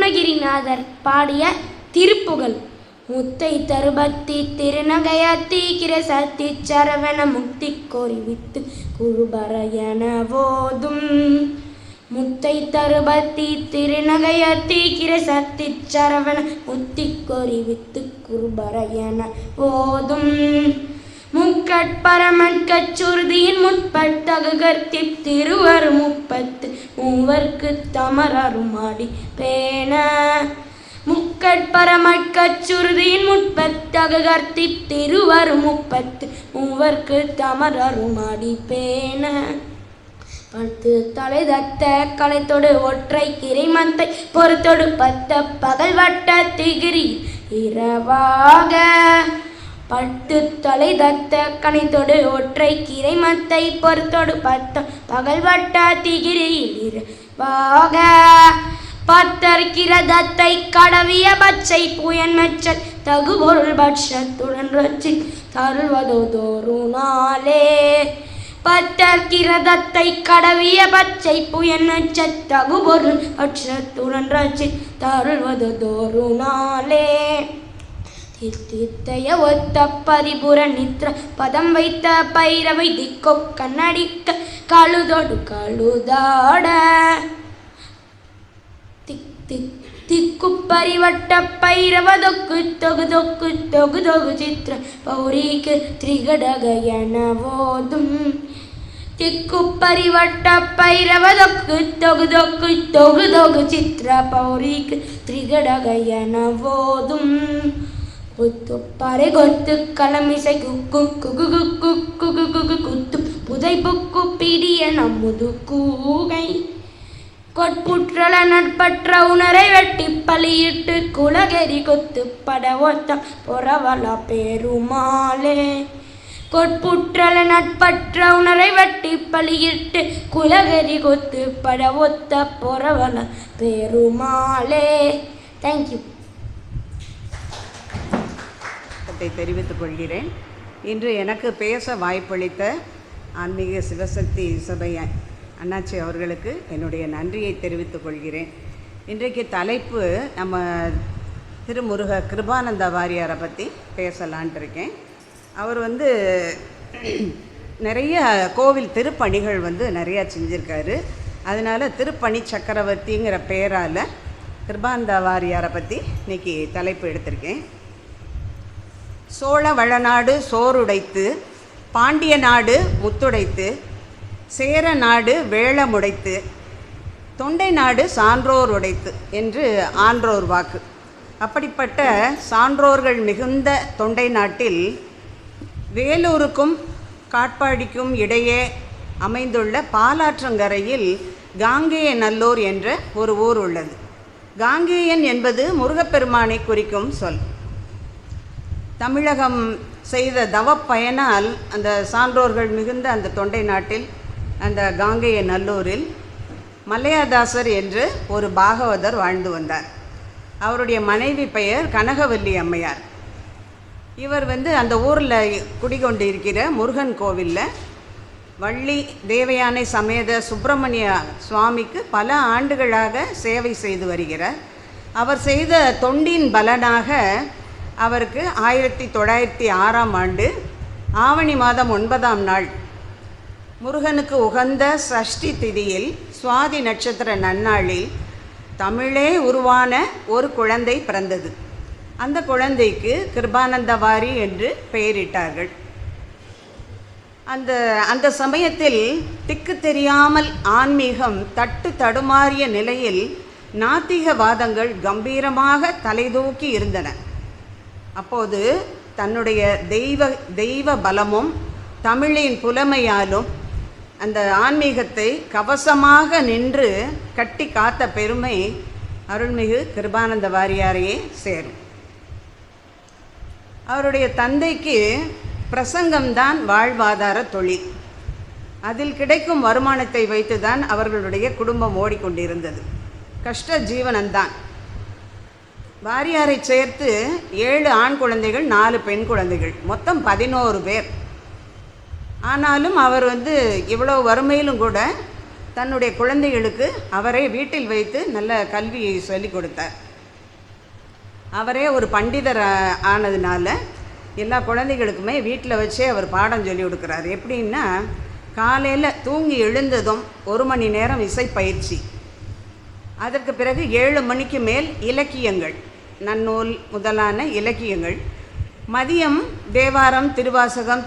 அருணகிரிநாதர் பாடிய திருப்புகழ். முத்தை தருபத்தி திருநகையத்தி கிரசத்தி சரவண முக்தி கோரிவித்து குருபரையன போதும். முத்தை தருபத்தி திருநகையத்தி கிரசத்தி சரவண முக்தி கோரிவித்து குருபரையன போதும். முக்கட்பரமற்கச்சுருதியின் முற்பட்டகுகர்த்தி திருவர் முப்பத்து மூவர்க்கு தமரருமாடி பேண. முக்கட்பரமற்கச்சுருதியின் முற்பட்டகுகர்த்தி திருவர் முப்பத்து மூவர்க்கு தமரருமாடி பேண. பத்து தலை தத்த கலைத்தொடு ஒற்றை கிரைமத்தை பொறுத்தொடு பத்த பகல் வட்ட திகிரி இரவாக. பட்டு தலை தத்த கனைத்தொடு ஒற்றை கிரைமத்தை பொறுத்தொடு பத்த பகல் வட்ட திகிரியில் இரவாக. பத்தற்கிற தத்தை கடவிய பச்சை புயன் மெச்சல் தகுபொருள் பட்சத்துடன் ரச்சி தருவதோரு நாளே. பத்தற்கிற தத்தை கடவிய பச்சை புயன் மெச்சல் தகுபொருள் பட்சத்துடன் ரச்சி தருவதோரு நாளே. தித்தைய ஒத்த பரிபுர நித்ர பதம் வைத்த பைரவை திக்கோ கண்ணடிக்க கழுதோடு கழுதாட. திக்கு பரிவட்ட பைரவ தொக்கு தொகு தொக்கு தொகு தொகு சித்திர பௌரிக்கு திரிகடகயன போதும். திக்கு பரிவட்ட பைரவ தொக்கு தொகு தொக்கு தொகு தொகு சித்திர பௌரிக்கு திரிகடகயன போதும். குத்து பறை கொத்து களமிசை குக்கு குகு குக்கு குகு குகு குத்து புதை புக்கு பிடிய நம்முது கூகை. கொட்புற்றல நட்பற்ற உணரை வெட்டி பலியிட்டு குலகெறி கொத்து பட ஒத்தம் பொறவல பெருமாளே. கொட்புற்றல நட்பற்ற உணரை வெட்டி பலியிட்டு குலகெறி கொத்து பட ஒத்த பொறவல பெருமாளே. தேங்க்யூ. தெரிவித்துக் கொள்கிறேன். இன்று எனக்கு பேச வாய்ப்பளித்த ஆன்மீக சிவசக்தி சபை அண்ணாச்சி அவர்களுக்கு என்னுடைய நன்றியை தெரிவித்துக் கொள்கிறேன். இன்றைக்கு தலைப்பு நம்ம திருமுருக கிருபானந்த வாரியாரை பற்றி பேசலான் இருக்கேன். அவர் நிறைய கோவில் திருப்பணிகள் நிறையா செஞ்சுருக்காரு. அதனால் திருப்பணி சக்கரவர்த்திங்கிற பெயரால் கிருபானந்த வாரியாரை பற்றி இன்றைக்கி தலைப்பு எடுத்திருக்கேன். சோழ வளநாடு சோறுடைத்து, பாண்டிய நாடு முத்துடைத்து, சேர நாடு வேளமுடைத்து, தொண்டை நாடு சான்றோர் உடைத்து என்று ஆன்றோர் வாக்கு. அப்படிப்பட்ட சான்றோர்கள் மிகுந்த தொண்டை நாட்டில் வேலூருக்கும் காட்பாடிக்கும் இடையே அமைந்துள்ள பாலாற்றங்கரையில் காங்கேய நல்லூர் என்ற ஒரு ஊர் உள்ளது. காங்கேயன் என்பது முருகப்பெருமானை குறிக்கும் சொல். தமிழகம் செய்த தவப்பயனால் அந்த சான்றோர்கள் மிகுந்த அந்த தொண்டை நாட்டில் அந்த காங்கேய நல்லூரில் மல்லையாதாசர் என்று ஒரு பாகவதர் வாழ்ந்து வந்தார். அவருடைய மனைவி பெயர் கனகவல்லி அம்மையார். இவர் அந்த ஊரில் குடிகொண்டு இருக்கிற முருகன் கோவிலில் வள்ளி தேவயானை சமேத சுப்பிரமணிய சுவாமிக்கு பல ஆண்டுகளாக சேவை செய்து வருகிறார். அவர் செய்த தொண்டின் பலனாக அவருக்கு 1906ஆம் ஆண்டு ஆவணி மாதம் 9ஆம் நாள் முருகனுக்கு உகந்த சஷ்டி திதியில் சுவாதி நட்சத்திர நன்னாளில் தமிழே உருவான ஒரு குழந்தை பிறந்தது. அந்த குழந்தைக்கு கிருபானந்தவாரி என்று பெயரிட்டார்கள். அந்த சமயத்தில் திக்கு தெரியாமல் ஆன்மீகம் தட்டு தடுமாறிய நிலையில் நாத்திகவாதங்கள் கம்பீரமாக தலைதூக்கி இருந்தன. அப்போது தன்னுடைய தெய்வ பலமும் தமிழின் புலமையாலும் அந்த ஆன்மீகத்தை கவசமாக நின்று கட்டி காத்த பெருமை அருள்மிகு கிருபானந்த வாரியாரையே சேரும். அவருடைய தந்தைக்கு பிரசங்கம்தான் வாழ்வாதார தொழில். அதில் கிடைக்கும் வருமானத்தை வைத்துதான் அவர்களுடைய குடும்பம் ஓடிக்கொண்டிருந்தது. கஷ்ட ஜீவனந்தான். வாரியாரை சேர்த்து 7 ஆண் குழந்தைகள், 4 பெண் குழந்தைகள், மொத்தம் 11 பேர். ஆனாலும் அவர் இவ்வளோ வறுமையிலும் கூட தன்னுடைய குழந்தைகளுக்கு அவரே வீட்டில் வைத்து நல்ல கல்வியை சொல்லிக் கொடுத்தார். அவரே ஒரு பண்டிதர் ஆனதுனால எல்லா குழந்தைகளுக்குமே வீட்டில் வச்சே அவர் பாடம் சொல்லி கொடுக்குறாரு. எப்படின்னா, காலையில் தூங்கி எழுந்ததும் 1 மணி நேரம் இசைப்பயிற்சி, அதற்கு பிறகு 7 மணிக்கு மேல் இலக்கியங்கள், நன்னூல் முதலான இலக்கியங்கள், மதியம் தேவாரம், திருவாசகம்,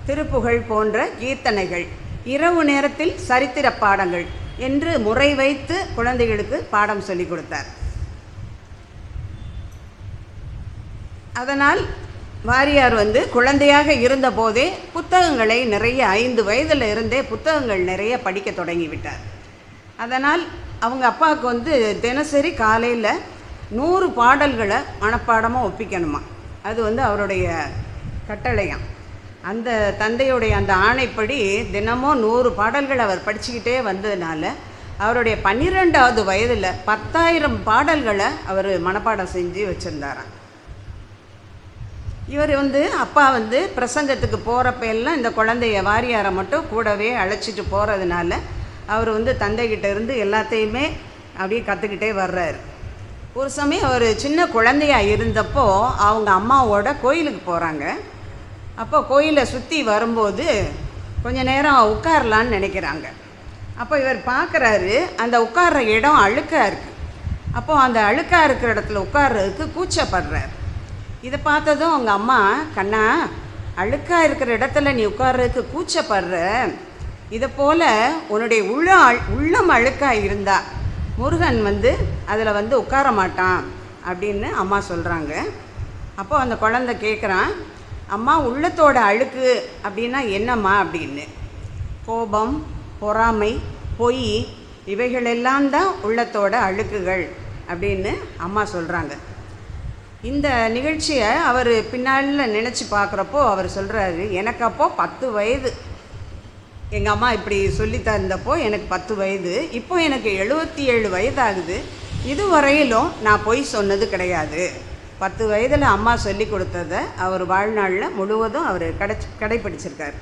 திருப்புகழ் போன்ற கீர்த்தனைகள், இரவு நேரத்தில் சரித்திர பாடங்கள் என்று முறை வைத்து குழந்தைகளுக்கு பாடம் சொல்லிக் கொடுத்தார். அதனால் வாரியார் குழந்தையாக இருந்தபோதே புத்தகங்களை நிறைய 5 வயதில் இருந்தே புத்தகங்கள் நிறைய படிக்க தொடங்கிவிட்டார். அதனால் அவங்க அப்பாவுக்கு தினசரி காலையில் 100 பாடல்களை மனப்பாடமாக ஒப்பிக்கணுமா. அது அவருடைய கட்டளையாம். அந்த தந்தையுடைய அந்த ஆணைப்படி தினமும் 100 பாடல்கள் அவர் படிச்சுக்கிட்டே வந்ததுனால அவருடைய 12வது வயதில் 10,000 பாடல்களை அவர் மனப்பாடம் செஞ்சு வச்சுருந்தாராம். இவர் அப்பா பிரசங்கத்துக்கு போகிறப்ப எல்லாம் இந்த குழந்தைய வாரியாரை மட்டும் கூடவே அழைச்சிட்டு போகிறதுனால அவர் தந்தைகிட்ட இருந்து எல்லாத்தையுமே அப்படியே கற்றுக்கிட்டே வர்றாரு. ஒரு சமயம் அவர் சின்ன குழந்தையாக இருந்தப்போ அவங்க அம்மாவோட கோயிலுக்கு போகிறாங்க. அப்போ கோயிலை சுற்றி வரும்போது கொஞ்ச நேரம் உட்காரலான்னு நினைக்கிறாங்க. அப்போ இவர் பார்க்குறாரு, அந்த உட்கார்ற இடம் அழுக்காக இருக்குது. அப்போது அந்த அழுக்காக இருக்கிற இடத்துல உட்கார்றதுக்கு கூச்சப்படுறார். இதை பார்த்ததும் அவங்க அம்மா, கண்ணா, அழுக்காக இருக்கிற இடத்துல நீ உட்கார்றதுக்கு கூச்சப்படுற, இதை போல் உன்னுடைய உள்ளம் அழுக்காக இருந்தால் முருகன் அதில் உட்கார மாட்டான் அப்படின்னு அம்மா சொல்கிறாங்க. அப்போ அந்த குழந்தை கேட்குறான், அம்மா, உள்ளத்தோட அழுக்கு அப்படின்னா என்னம்மா அப்படின்னு. கோபம், பொறாமை, பொய், இவைகளெல்லாம் தான் உள்ளத்தோட அழுக்குகள் அப்படின்னு அம்மா சொல்கிறாங்க. இந்த நிகழ்ச்சியை அவர் பின்னால் நினச்சி பார்க்குறப்போ அவர் சொல்கிறாரு, எனக்கு அப்போது 10 வயது. எங்கள் அம்மா இப்படி சொல்லி தந்தப்போ எனக்கு 10 வயது. இப்போ எனக்கு 77 வயதாகுது. இதுவரையிலும் நான் பொய் சொன்னது கிடையாது. 10 வயதில் அம்மா சொல்லி கொடுத்ததை அவர் வாழ்நாளில் முழுவதும் அவர் கடைப்பிடிச்சிருக்கார்.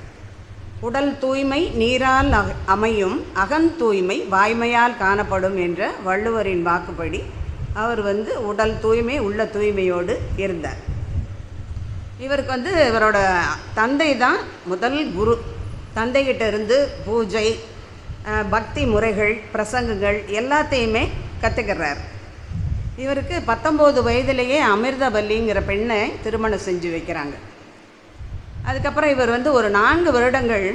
உடல் தூய்மை நீரால் அமையும், அகம் தூய்மை வாய்மையால் காணப்படும் என்ற வள்ளுவரின் வாக்குப்படி அவர் உடல் தூய்மை உள்ள தூய்மையோடு இருந்தார். இவருக்கு இவரோட தந்தை தான் முதல் குரு. தந்தைகிட்ட இருந்து பூஜை, பக்தி முறைகள், பிரசங்கங்கள் எல்லாத்தையுமே கற்றுக்கிறார். இவருக்கு 19 வயதிலேயே அமிர்தவல்லிங்கிற பெண்ணை திருமணம் செஞ்சு வைக்கிறாங்க. அதுக்கப்புறம் இவர் ஒரு 4 வருடங்கள்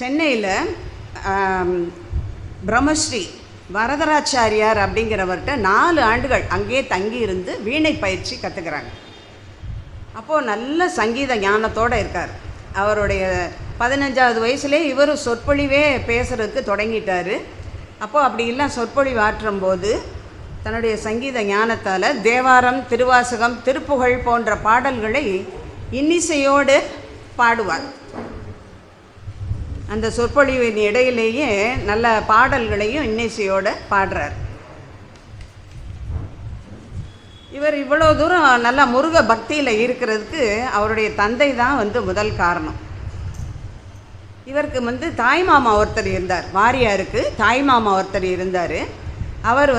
சென்னையில் பிரம்மஸ்ரீ வரதராச்சாரியார் அப்படிங்கிறவர்கிட்ட 4 ஆண்டுகள் அங்கேயே தங்கி இருந்து வீணை பயிற்சி கற்றுக்கிறாங்க. அப்போது நல்ல சங்கீத ஞானத்தோடு இருக்கார். அவருடைய 15வது வயசுலேயே இவர் சொற்பொழிவே பேசுகிறதுக்கு தொடங்கிட்டார். அப்போது அப்படிலாம் சொற்பொழிவு ஆற்றும்போது தன்னுடைய சங்கீத ஞானத்தால் தேவாரம், திருவாசகம், திருப்புகழ் போன்ற பாடல்களை இன்னிசையோடு பாடுவார். அந்த சொற்பொழிவின் இடையிலேயே நல்ல பாடல்களையும் இன்னிசையோடு பாடுறார். இவர் இவ்வளோ தூரம் நல்லா முருக பக்தியில் இருக்கிறதுக்கு அவருடைய தந்தை தான் முதல் காரணம். இவருக்கு தாய்மாமா ஒருத்தர் இருந்தார். வாரியாருக்கு தாய்மாமா ஒருத்தர் இருந்தார். அவர்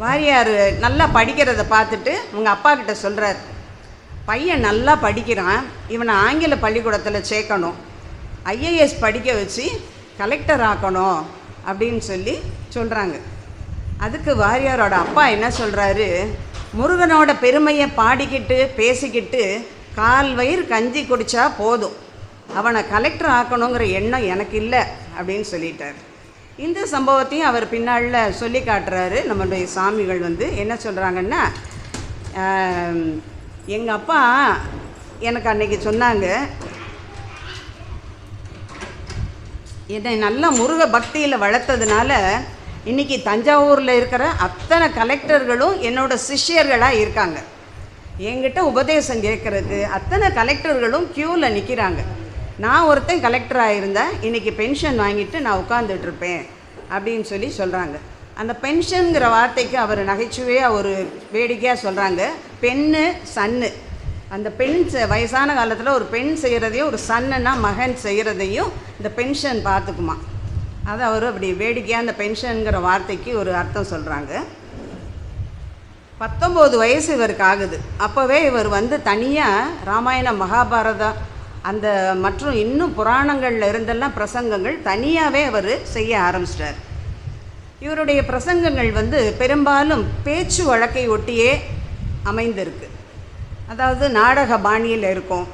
வாரியார் நல்லா படிக்கிறத பார்த்துட்டு உங்கள் அப்பா கிட்ட சொல்கிறார், பையன் நல்லா படிக்கிறான், இவனை ஆங்கில பள்ளிக்கூடத்தில் சேர்க்கணும், IAS படிக்க வச்சு கலெக்டர் ஆக்கணும் அப்படின்னு சொல்கிறாங்க. அதுக்கு வாரியாரோட அப்பா என்ன சொல்கிறாரு, முருகனோட பெருமையை பாடிக்கிட்டு பேசிக்கிட்டு 4 வயிறு கஞ்சி குடித்தா போதும், அவனை கலெக்டர் ஆக்கணுங்கிற எண்ணம் எனக்கு இல்லை அப்படின்னு சொல்லிட்டார். இந்த சம்பவத்தையும் அவர் பின்னால் சொல்லி காட்டுறாரு. நம்மளுடைய சாமிகள் என்ன சொல்கிறாங்கன்னா, எங்கள் அப்பா எனக்கு அன்றைக்கி சொன்னாங்க, என்னை நல்லா முருக பக்தியில் வளர்த்ததுனால இன்றைக்கி தஞ்சாவூரில் இருக்கிற அத்தனை கலெக்டர்களும் என்னோடய சிஷ்யர்களாக இருக்காங்க. என்கிட்ட உபதேசம் கேட்குறதுக்கு அத்தனை கலெக்டர்களும் க்யூவில் நிற்கிறாங்க. நான் ஒருத்தன் கலெக்டராக இருந்தேன், இன்றைக்கி பென்ஷன் வாங்கிட்டு நான் உட்காந்துட்ருப்பேன் அப்படின்னு சொல்கிறாங்க. அந்த பென்ஷனுங்கிற வார்த்தைக்கு அவர் நகைச்சுவையாக ஒரு வேடிக்கையாக சொல்கிறாங்க, பெண்ணு சன்னு. அந்த பெண் வயசான காலத்தில் ஒரு பெண் செய்கிறதையும் ஒரு சன்னுன்னா மகன் செய்கிறதையும் இந்த பென்ஷன் பார்த்துக்குமா. அதை அவர் அப்படி வேடிக்கையாக அந்த பென்ஷனுங்கிற வார்த்தைக்கு ஒரு அர்த்தம் சொல்கிறாங்க. 19 வயசு இவருக்கு ஆகுது. அப்போவே இவர் வந்து தனியாக ராமாயணம், மகாபாரதம் அந்த மற்றும் இன்னும் புராணங்களில் இருந்தெல்லாம் பிரசங்கங்கள் தனியாகவே அவர் செய்ய ஆரம்பிச்சிட்டார். இவருடைய பிரசங்கங்கள் வந்து பெரும்பாலும் பேச்சு வழக்கை ஒட்டியே அமைந்திருக்கு. அதாவது நாடக பாணியில் இருக்கும்.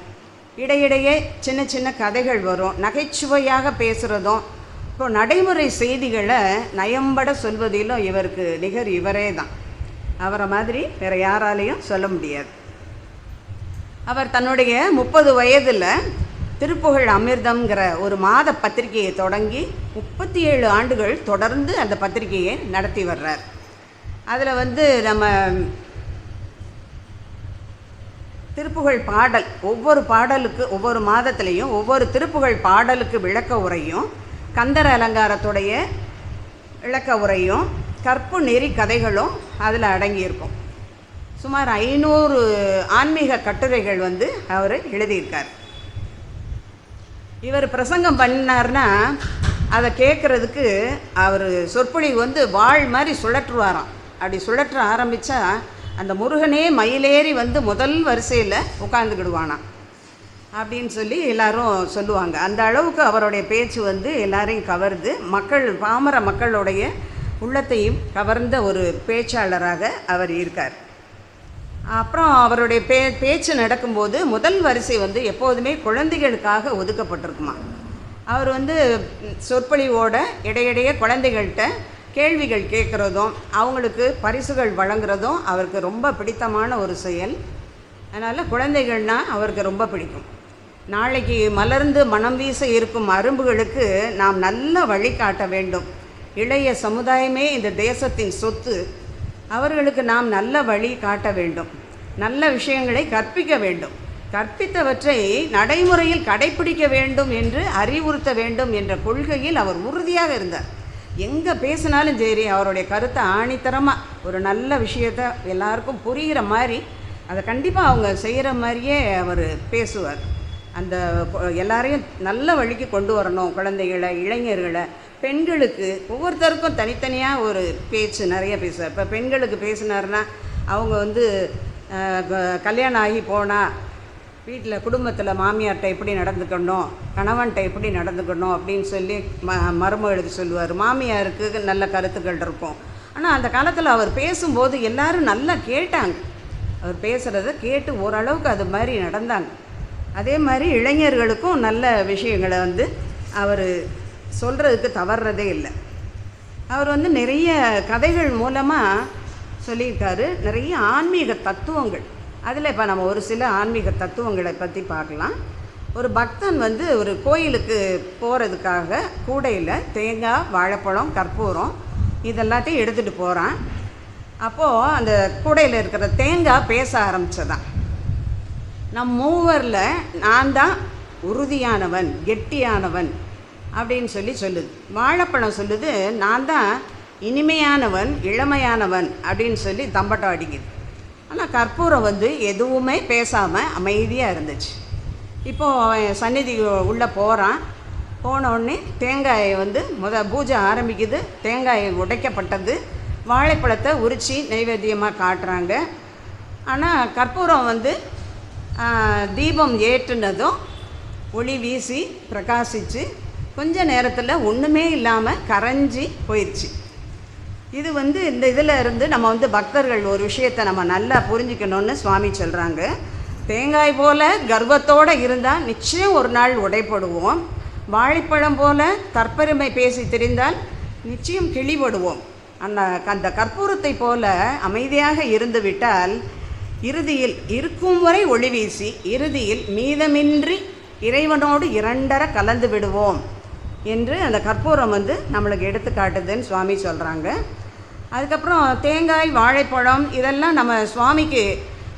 இடையிடையே சின்ன சின்ன கதைகள் வரும். நகைச்சுவையாக பேசுகிறதும், இப்போ நடைமுறை செய்திகளை நயம்பட சொல்வதிலும் இவருக்கு நிகர் இவரே தான். அவரை மாதிரி வேறு யாராலையும் சொல்ல முடியாது. அவர் தன்னுடைய 30 வயதில் திருப்புகழ் அமிர்தம்ங்கிற ஒரு மாத பத்திரிகையை தொடங்கி 37 ஆண்டுகள் தொடர்ந்து அந்த பத்திரிகையை நடத்தி வர்றார். அதில் வந்து நம்ம திருப்புகழ் பாடல், ஒவ்வொரு பாடலுக்கு ஒவ்வொரு மாதத்துலேயும் ஒவ்வொரு திருப்புகழ் பாடலுக்கு விளக்க உரையும், கந்தர் அலங்காரத்துடைய விளக்க உரையும், கற்பு நெறி கதைகளும் அதில் அடங்கியிருக்கும். சுமார் 500 ஆன்மீக கட்டுரைகள் வந்து அவர் எழுதியிருக்கார். இவர் பிரசங்கம் பண்ணார்னா அதை கேட்குறதுக்கு அவர் சொற்பொழிவு வந்து வாழ் மாதிரி சுழற்றுவாராம். அப்படி சுழற்ற ஆரம்பித்தா அந்த முருகனே மயிலேறி வந்து முதல் வரிசையில் உட்காந்துக்கிடுவானாம் அப்படின்னு சொல்லி எல்லாரும் சொல்லுவாங்க. அந்த அளவுக்கு அவருடைய பேச்சு வந்து எல்லாரையும் கவர்ந்து மக்கள், பாமர மக்களுடைய உள்ளத்தையும் கவர்ந்த ஒரு பேச்சாளராக அவர் இருக்கார். அப்புறம் அவருடைய பேச்சு நடக்கும்போது முதல் வரிசை வந்து எப்போதுமே குழந்தைகளுக்காக ஒதுக்கப்பட்டிருக்குமா. அவர் வந்து சொற்பொழிவோட இடையிடையே குழந்தைகள்கிட்ட கேள்விகள் கேட்குறதும் அவங்களுக்கு பரிசுகள் வழங்குறதும் அவருக்கு ரொம்ப பிடித்தமான ஒரு செயல். அதனால் குழந்தைகள்னால் அவருக்கு ரொம்ப பிடிக்கும். நாளைக்கு மலர்ந்து மனம் வீச இருக்கும் அரும்புகளுக்கு நாம் நல்ல வழி காட்ட வேண்டும். இளைய சமுதாயமே இந்த தேசத்தின் சொத்து. அவர்களுக்கு நாம் நல்ல வழி காட்ட வேண்டும். நல்ல விஷயங்களை கற்பிக்க வேண்டும். கற்பித்தவற்றை நடைமுறையில் கடைப்பிடிக்க வேண்டும் என்று அறிவுறுத்த வேண்டும் என்ற கொள்கையில் அவர் உறுதியாக இருந்தார். எங்கே பேசினாலும் சரி அவருடைய கருத்தை ஆணித்தரமாக ஒரு நல்ல விஷயத்தை எல்லாருக்கும் புரிகிற மாதிரி அதை கண்டிப்பாக அவங்க செய்கிற மாதிரியே அவர் பேசுவார். அந்த எல்லாரையும் நல்ல வழிக்கு கொண்டு வரணும். குழந்தைகளை, இளைஞர்களை, பெண்களுக்கு ஒவ்வொருத்தருக்கும் தனித்தனியாக ஒரு பேச்சு நிறைய பேசுவார். இப்போ பெண்களுக்கு பேசினார்னா அவங்க வந்து கல்யாணம் ஆகி போனால் வீட்டில் குடும்பத்தில் மாமியார்கிட்ட எப்படி நடந்துக்கணும், கணவன்கிட்ட எப்படி நடந்துக்கணும் அப்படின்னு சொல்லி மருமகளுக்கு சொல்லுவார். மாமியாருக்கு நல்ல கருத்துக்கள் இருக்கும். ஆனால் அந்த காலத்தில் அவர் பேசும்போது எல்லாரும் நல்லா கேட்டாங்க. அவர் பேசுகிறத கேட்டு ஓரளவுக்கு அது மாதிரி நடந்தாங்க. அதே மாதிரி இளைஞர்களுக்கும் நல்ல விஷயங்களை வந்து அவர் சொல்கிறதுக்கு தவறுறதே இல்லை. அவர் வந்து நிறைய கதைகள் மூலமாக சொல்லியிருக்காரு. நிறைய ஆன்மீக தத்துவங்கள். அதில் இப்போ நம்ம ஒரு சில ஆன்மீக தத்துவங்களை பற்றி பார்க்கலாம். ஒரு பக்தன் வந்து ஒரு கோயிலுக்கு போகிறதுக்காக கூடையில் தேங்காய், வாழைப்பழம், கற்பூரம் இதெல்லாத்தையும் எடுத்துகிட்டு போகிறான். அப்போது அந்த கூடையில் இருக்கிற தேங்காய் பேச ஆரம்பித்ததான். நம் மூவரில் நான் தான் உறுதியானவன், கெட்டியானவன் அப்படின்னு சொல்லுது. வாழைப்பழம் சொல்லுது நான் தான் இனிமையானவன், இளமையானவன் அப்படின்னு சொல்லி தம்பட்டம் அடிக்குது. ஆனால் கற்பூரம் வந்து எதுவுமே பேசாமல் அமைதியாக இருந்துச்சு. இப்போது அவன் சந்நிதி உள்ளே போகிறான். போனோடனே தேங்காயை வந்து பூஜை ஆரம்பிக்குது. தேங்காயை உடைக்கப்பட்டது. வாழைப்பழத்தை உரித்து நைவேத்தியமாக காட்டுறாங்க. ஆனால் கற்பூரம் வந்து தீபம் ஏற்றுனதும் ஒளி வீசி பிரகாசித்து கொஞ்ச நேரத்தில் ஒன்றுமே இல்லாமல் கரைஞ்சி போயிடுச்சு. இது வந்து இந்த இதில் இருந்து நம்ம வந்து பக்தர்கள் ஒரு விஷயத்தை நம்ம நல்லா புரிஞ்சுக்கணுன்னு சுவாமி சொல்கிறாங்க. தேங்காய் போல் கர்வத்தோடு இருந்தால் நிச்சயம் ஒரு நாள் உடைப்படுவோம். வாழைப்பழம் போல் தற்பெருமை பேசி திரிந்தால் நிச்சயம் கிழிபடுவோம். அந்த கற்பூரத்தை போல அமைதியாக இருந்து விட்டால் இறுதியில் இருக்கும் வரை ஒளி வீசி இறுதியில் மீதமின்றி இறைவனோடு இரண்டர கலந்து விடுவோம் என்று அந்த கற்பூரம் வந்து நம்மளுக்கு எடுத்துக்காட்டுதுன்னு சுவாமி சொல்கிறாங்க. அதுக்கப்புறம் தேங்காய், வாழைப்பழம் இதெல்லாம் நம்ம சுவாமிக்கு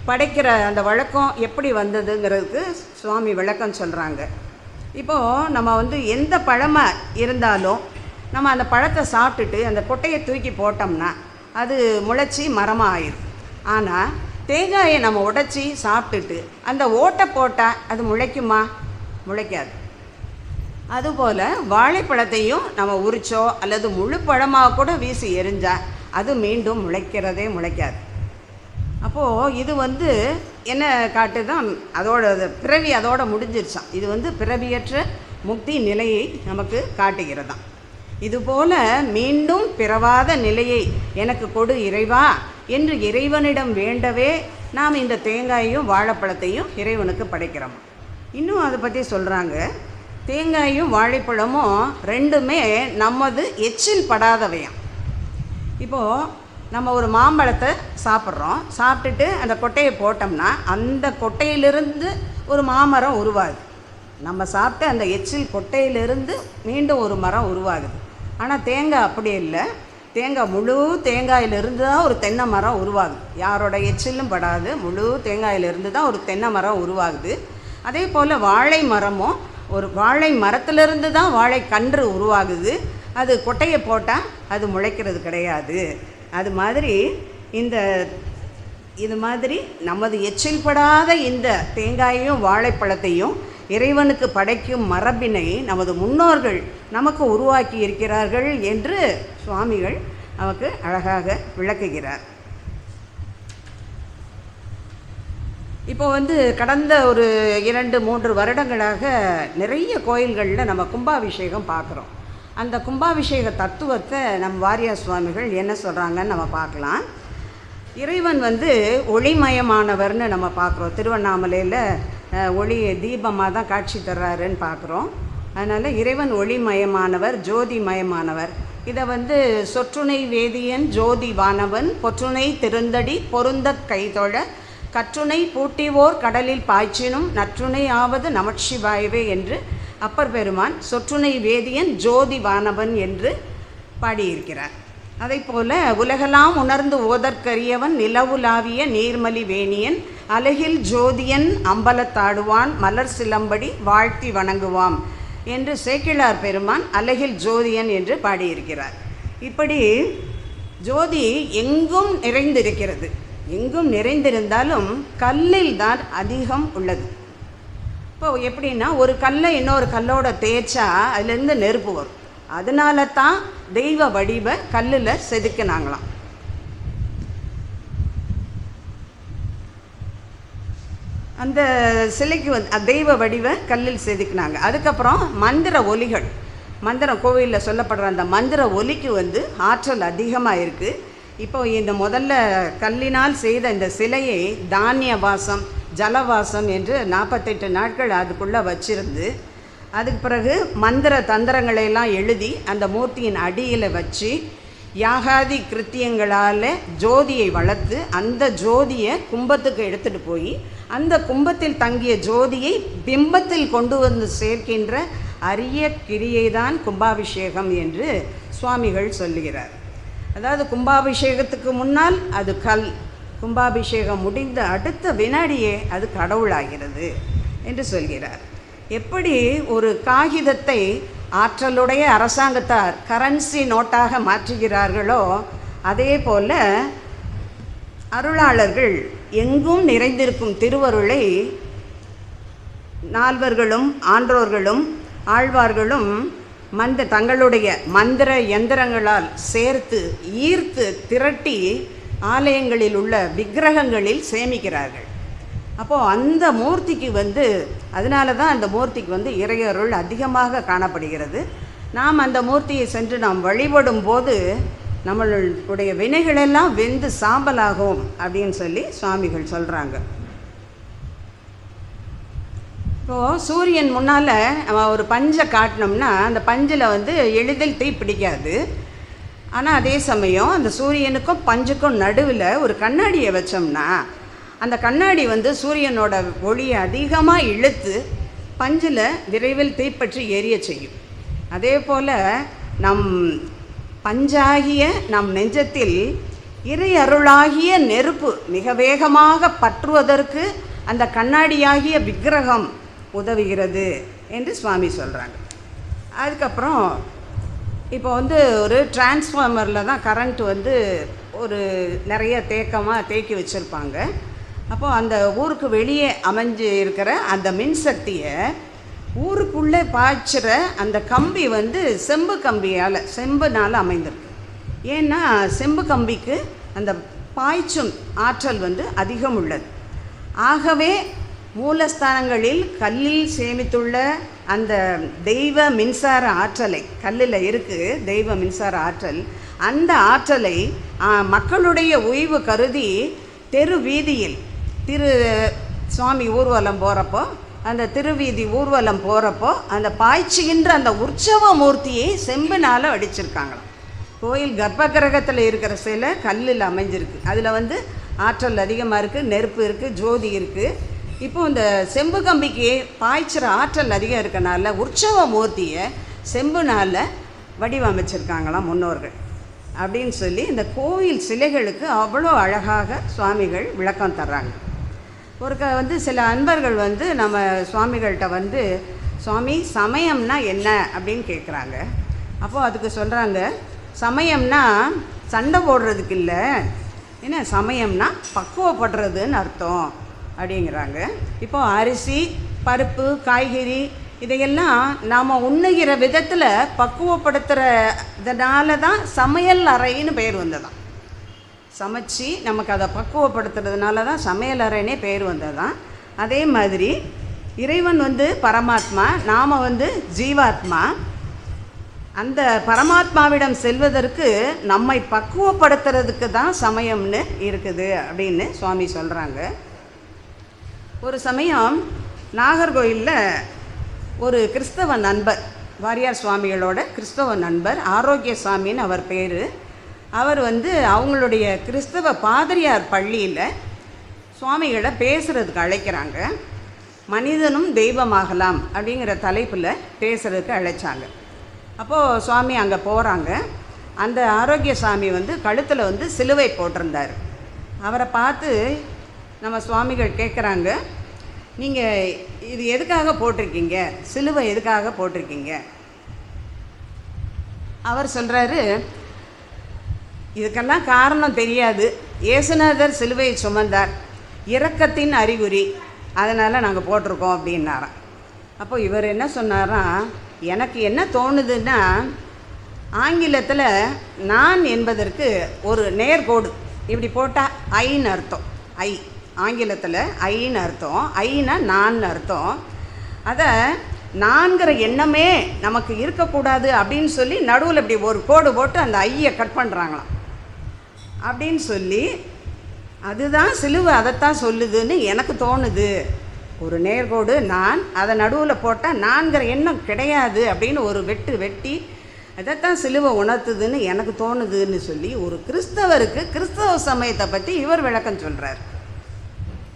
படைக்கிற அந்த வழக்கம் எப்படி வந்ததுங்கிறதுக்கு சுவாமி விளக்கம் சொல்கிறாங்க. இப்போது நம்ம வந்து எந்த பழமாக இருந்தாலும் நம்ம அந்த பழத்தை சாப்பிட்டுட்டு அந்த கொட்டையை தூக்கி போட்டோம்னா அது முளைச்சி மரமாக ஆயிடும். ஆனால் தேங்காயை நம்ம உடைச்சி சாப்பிட்டுட்டு அந்த ஓட்டை போட்டால் அது முளைக்குமா? முளைக்காது. அதுபோல் வாழைப்பழத்தையும் நம்ம உரிச்சோ அல்லது முழு பழமாக கூட வீசி எரிஞ்சால் அது மீண்டும் முளைக்கிறதே முளைக்காது. அப்போது இது வந்து என்ன காட்டுதான், பிறவி அதோட முடிஞ்சிருச்சான். இது பிறவியற்ற முக்தி நிலையை நமக்கு காட்டுகிறதாம். இதுபோல் மீண்டும் பிறவாத நிலையை எனக்கு கொடு இறைவா என்று இறைவனிடம் வேண்டவே நாம் இந்த தேங்காயையும் வாழைப்பழத்தையும் இறைவனுக்கு படைக்கிறோம். இன்னும் அதை பற்றி சொல்கிறாங்க, தேங்காயும் வாழைப்பழமும் ரெண்டுமே நமது எச்சில் படாதவையாம். இப்போது நம்ம ஒரு மாம்பழத்தை சாப்பிட்றோம், சாப்பிட்டுட்டு அந்த கொட்டையை போட்டோம்னா அந்த கொட்டையிலிருந்து ஒரு மாமரம் உருவாகுது. நம்ம சாப்பிட்டு அந்த எச்சில் கொட்டையிலிருந்து மீண்டும் ஒரு மரம் உருவாகுது. ஆனால் தேங்காய் அப்படி இல்லை. தேங்காய் முழு தேங்காயிலிருந்து தான் ஒரு தென்னை மரம் உருவாகுது. யாரோட எச்சிலும் படாது, முழு தேங்காயிலிருந்து தான் ஒரு தென்னை மரம் உருவாகுது. அதே போல் வாழை மரமும் ஒரு வாழை மரத்திலிருந்து தான் வாழை கன்று உருவாகுது. அது கொட்டையை போட்டால் அது முளைக்கிறது கிடையாது. அது மாதிரி இது மாதிரி நமது எச்சில் படாத இந்த தேங்காயையும் வாழைப்பழத்தையும் இறைவனுக்கு படைக்கும் மரபினை நமது முன்னோர்கள் நமக்கு உருவாக்கி இருக்கிறார்கள் என்று சுவாமிகள் நமக்கு அழகாக விளக்குகிறார். இப்போ கடந்த ஒரு 2-3 வருடங்களாக நிறைய கோயில்களில் நம்ம கும்பாபிஷேகம் பார்க்குறோம். அந்த கும்பாபிஷேக தத்துவத்தை நம் வாரியார் சுவாமிகள் என்ன சொல்கிறாங்கன்னு நம்ம பார்க்கலாம். இறைவன் ஒளிமயமானவர்னு நம்ம பார்க்குறோம். திருவண்ணாமலையில் ஒளி தீபமாக தான் காட்சி தர்றாருன்னு பார்க்குறோம். அதனால் இறைவன் ஒளிமயமானவர், ஜோதிமயமானவர். இதை சொற்றுணை வேதியன் ஜோதி வானவன் பொற்றுணை திருந்தடி பொருந்த கைதொழ கற்றுணை பூட்டிவோர் கடலில் பாய்ச்சினும் நற்றுணை ஆவது நமச்சிவாயவே என்று அப்பர் பெருமான் சொற்றுணை வேதியன் ஜோதி வானவன் என்று பாடியிருக்கிறார். அதை போல உலகெல்லாம் உணர்ந்து ஓதற்கரியவன் நிலவுலாவிய நீர்மலி வேணியன் அலகில் ஜோதியன் அம்பலத்தாடுவான் மலர் சிலம்படி வாழ்த்தி வணங்குவாம் என்று சேக்கிழார் பெருமான் அலகில் ஜோதியன் என்று பாடியிருக்கிறார். இப்படி ஜோதி எங்கும் நிறைந்திருக்கிறது. எங்கும் நிறைந்திருந்தாலும் கல்லில் தான் அதிகம் உள்ளது. இப்போ எப்படின்னா, ஒரு கல்லை இன்னொரு கல்லோட தேய்ச்சா அதுலேருந்து நெருப்பு வரும். அதனால தான் தெய்வ வடிவ கல்லில் செதுக்கினாங்களாம். அந்த சிலைக்கு தெய்வ வடிவ கல்லில் செதுக்கினாங்க. அதுக்கப்புறம் மந்திர ஒலிகள், மந்திர கோவிலில் சொல்லப்படுற அந்த மந்திர ஒலிக்கு ஆற்றல் அதிகமாக இருக்குது. இப்போ இந்த முதல்ல கல்லினால் செய்த இந்த சிலையை தானிய வாசம் ஜலவாசம் என்று 48 நாட்கள் அதுக்குள்ளே வச்சிருந்து, அதுக்கு பிறகு மந்திர தந்திரங்களையெல்லாம் எழுதி அந்த மூர்த்தியின் அடியில் வச்சு யாகாதி கிருத்தியங்களால் ஜோதியை வளர்த்து அந்த ஜோதியை கும்பத்துக்கு எடுத்துகிட்டு போய் அந்த கும்பத்தில் தங்கிய ஜோதியை பிம்பத்தில் கொண்டு வந்து சேர்க்கின்ற அரிய கிரியை தான் கும்பாபிஷேகம் என்று சுவாமிகள் சொல்லுகிறார். அதாவது கும்பாபிஷேகத்துக்கு முன்னால் அது கல், கும்பாபிஷேகம் முடிந்த அடுத்த வினாடியே அது கடவுளாகிறது என்று சொல்கிறார். எப்படி ஒரு காகிதத்தை ஆற்றலுடைய அரசாங்கத்தார் கரன்சி நோட்டாக மாற்றுகிறார்களோ அதே போல் அருளாளர்கள் எங்கும் நிறைந்திருக்கும் திருவருளை நால்வர்களும் ஆன்றோர்களும் ஆழ்வார்களும் தங்களுடைய மந்திர யந்திரங்களால் சேர்த்து ஈர்த்து திரட்டி ஆலயங்களில் உள்ள விக்கிரகங்களில் சேமிக்கிறார்கள். அப்போது அந்த மூர்த்திக்கு அதனால தான் அந்த மூர்த்திக்கு இறையருள் அதிகமாக காணப்படுகிறது. நாம் அந்த மூர்த்தியை சென்று நாம் வழிபடும் போது நம்மளுடைய வினைகளெல்லாம் வெந்து சாம்பலாகும் அப்படின்னு சொல்லி சுவாமிகள் சொல்கிறாங்க. இப்போது சூரியன் முன்னால் நம்ம ஒரு பஞ்சை காட்டினோம்னா அந்த பஞ்சில் எளிதில் தீ பிடிக்காது. ஆனால் அதே சமயம் அந்த சூரியனுக்கும் பஞ்சுக்கும் நடுவில் ஒரு கண்ணாடியை வச்சோம்னா அந்த கண்ணாடி சூரியனோட ஒளியை அதிகமாக இழுத்து பஞ்சில் விரைவில் தீப்பற்றி எரிய செய்யும். அதே போல் நம் பஞ்சாகிய நம் நெஞ்சத்தில் இறை அருளாகிய நெருப்பு மிக வேகமாக பற்றுவதற்கு அந்த கண்ணாடியாகிய விக்கிரகம் உதவுகிறது என்று சுவாமி சொல்கிறாங்க. அதுக்கப்புறம் இப்போ ஒரு டிரான்ஸ்ஃபார்மரில் தான் கரண்ட் ஒரு நிறைய தேக்கி வச்சுருப்பாங்க. அப்போது அந்த ஊருக்கு வெளியே அமைஞ்சு இருக்கிற அந்த மின்சக்தியை ஊருக்குள்ளே பாய்ச்சுற அந்த கம்பி வந்து செம்புனால் அமைந்திருக்கு. ஏன்னா செம்பு கம்பிக்கு அந்த பாய்ச்சும் ஆற்றல் வந்து அதிகம் உள்ளது. ஆகவே மூலஸ்தானங்களில் கல்லில் சேமித்துள்ள அந்த தெய்வ மின்சார ஆற்றலை, கல்லில் இருக்குது தெய்வ மின்சார ஆற்றல், அந்த ஆற்றலை மக்களுடைய ஓய்வு கருதி தெரு வீதியில் சுவாமி ஊர்வலம் போகிறப்போ, அந்த திருவீதி ஊர்வலம் போகிறப்போ அந்த பாய்ச்சுகின்ற அந்த உற்சவ மூர்த்தியை செம்புனால் அடிச்சிருக்காங்களாம். கோயில் கர்ப்ப கிரகத்தில் இருக்கிற சிலை கல்லில் அமைஞ்சிருக்கு. அதில் வந்து ஆற்றல் அதிகமாக இருக்குது, நெருப்பு இருக்குது, ஜோதி இருக்குது. இப்போது இந்த செம்பு கம்பிக்கு பாய்ச்சுற ஆற்றல் அதிகம் இருக்கனால உற்சவ மூர்த்தியை செம்புனால் வடிவமைச்சிருக்காங்களாம் முன்னோர்கள் அப்படின்னு சொல்லி இந்த கோயில் சிலைகளுக்கு அவ்வளோ அழகாக சுவாமிகள் விளக்கம் தர்றாங்க. வந்து சில அன்பர்கள் வந்து நம்ம சுவாமிகள்கிட்ட வந்து, சுவாமி சமயம்னா என்ன அப்படின்னு கேட்குறாங்க. அப்போது அதுக்கு சொல்கிறாங்க, சமயம்னா சண்டை போடுறதுக்கு இல்லை, என்ன சமயம்னா பக்குவப்படுறதுன்னு அர்த்தம் அப்படிங்கிறாங்க. இப்போது அரிசி, பருப்பு, காய்கறி இதையெல்லாம் நாம் உண்ணுகிற விதத்தில் பக்குவப்படுத்துகிறதுனால தான் சமையல் அறைன்னு பேர் வந்ததான். சமைச்சு நமக்கு அதை பக்குவப்படுத்துறதுனால தான் சமையல் அறைனே பேர் வந்ததான். அதே மாதிரி இறைவன் வந்து பரமாத்மா, நாம் வந்து ஜீவாத்மா. அந்த பரமாத்மாவிடம் செல்வதற்கு நம்மை பக்குவப்படுத்துறதுக்கு தான் சமயம்னு இருக்குது அப்படின்னு சுவாமி சொல்கிறாங்க. ஒரு சமயம் நாகர்கோயிலில் ஒரு கிறிஸ்தவ நண்பர், வாரியார் சுவாமிகளோட கிறிஸ்தவ நண்பர் ஆரோக்கிய சாமின்னு அவர் பேர். அவர் வந்து அவங்களுடைய கிறிஸ்தவ பாதிரியார் பள்ளியில் சுவாமிகளை பேசுகிறதுக்கு அழைக்கிறாங்க. மனிதனும் தெய்வமாகலாம் அப்படிங்கிற தலைப்பில் பேசுகிறதுக்கு அழைச்சாங்க. அப்போது சுவாமி அங்கே போகிறாங்க. அந்த ஆரோக்கிய சாமி வந்து கழுத்தில் வந்து சிலுவை போட்டிருந்தார். அவரை பார்த்து நம்ம சுவாமிகள் கேட்குறாங்க, நீங்கள் இது எதுக்காக போட்டிருக்கீங்க, சிலுவை எதுக்காக போட்டிருக்கீங்க? அவர் சொல்கிறாரு, இதுக்கெல்லாம் காரணம் தெரியாது, இயேசுநாதர் சிலுவையை சுமந்தார், இரக்கத்தின் அறிகுறி, அதனால் நாங்கள் போட்டிருக்கோம் அப்படின்னாராம். அப்போ இவர் என்ன சொன்னாராம், எனக்கு என்ன தோணுதுன்னா, ஆங்கிலத்தில் நான் என்பதற்கு ஒரு நேர்கோடு இப்படி போட்டால் ஐன்னு அர்த்தம். ஐ ஆங்கிலத்தில் ஐன்னு அர்த்தம், ஐனா நான் அர்த்தம். அதை நான்கிற எண்ணமே நமக்கு இருக்கக்கூடாது அப்படின்னு சொல்லி நடுவில் இப்படி ஒரு கோடு போட்டு அந்த ஐயை கட் பண்ணுறாங்களாம் அப்படின்னு சொல்லி, அதுதான் சிலுவை அதைத்தான் சொல்லுதுன்னு எனக்கு தோணுது. ஒரு நேர்கோடு நான், அதை நடுவில் போட்டால் நான்கிற எண்ணம் கிடையாது அப்படின்னு ஒரு வெட்டி அதைத்தான் சிலுவை உணர்த்துதுன்னு எனக்கு தோணுதுன்னு சொல்லி ஒரு கிறிஸ்தவருக்கு கிறிஸ்தவ சமயத்தை பற்றி இவர் விளக்கம் சொல்கிறார்.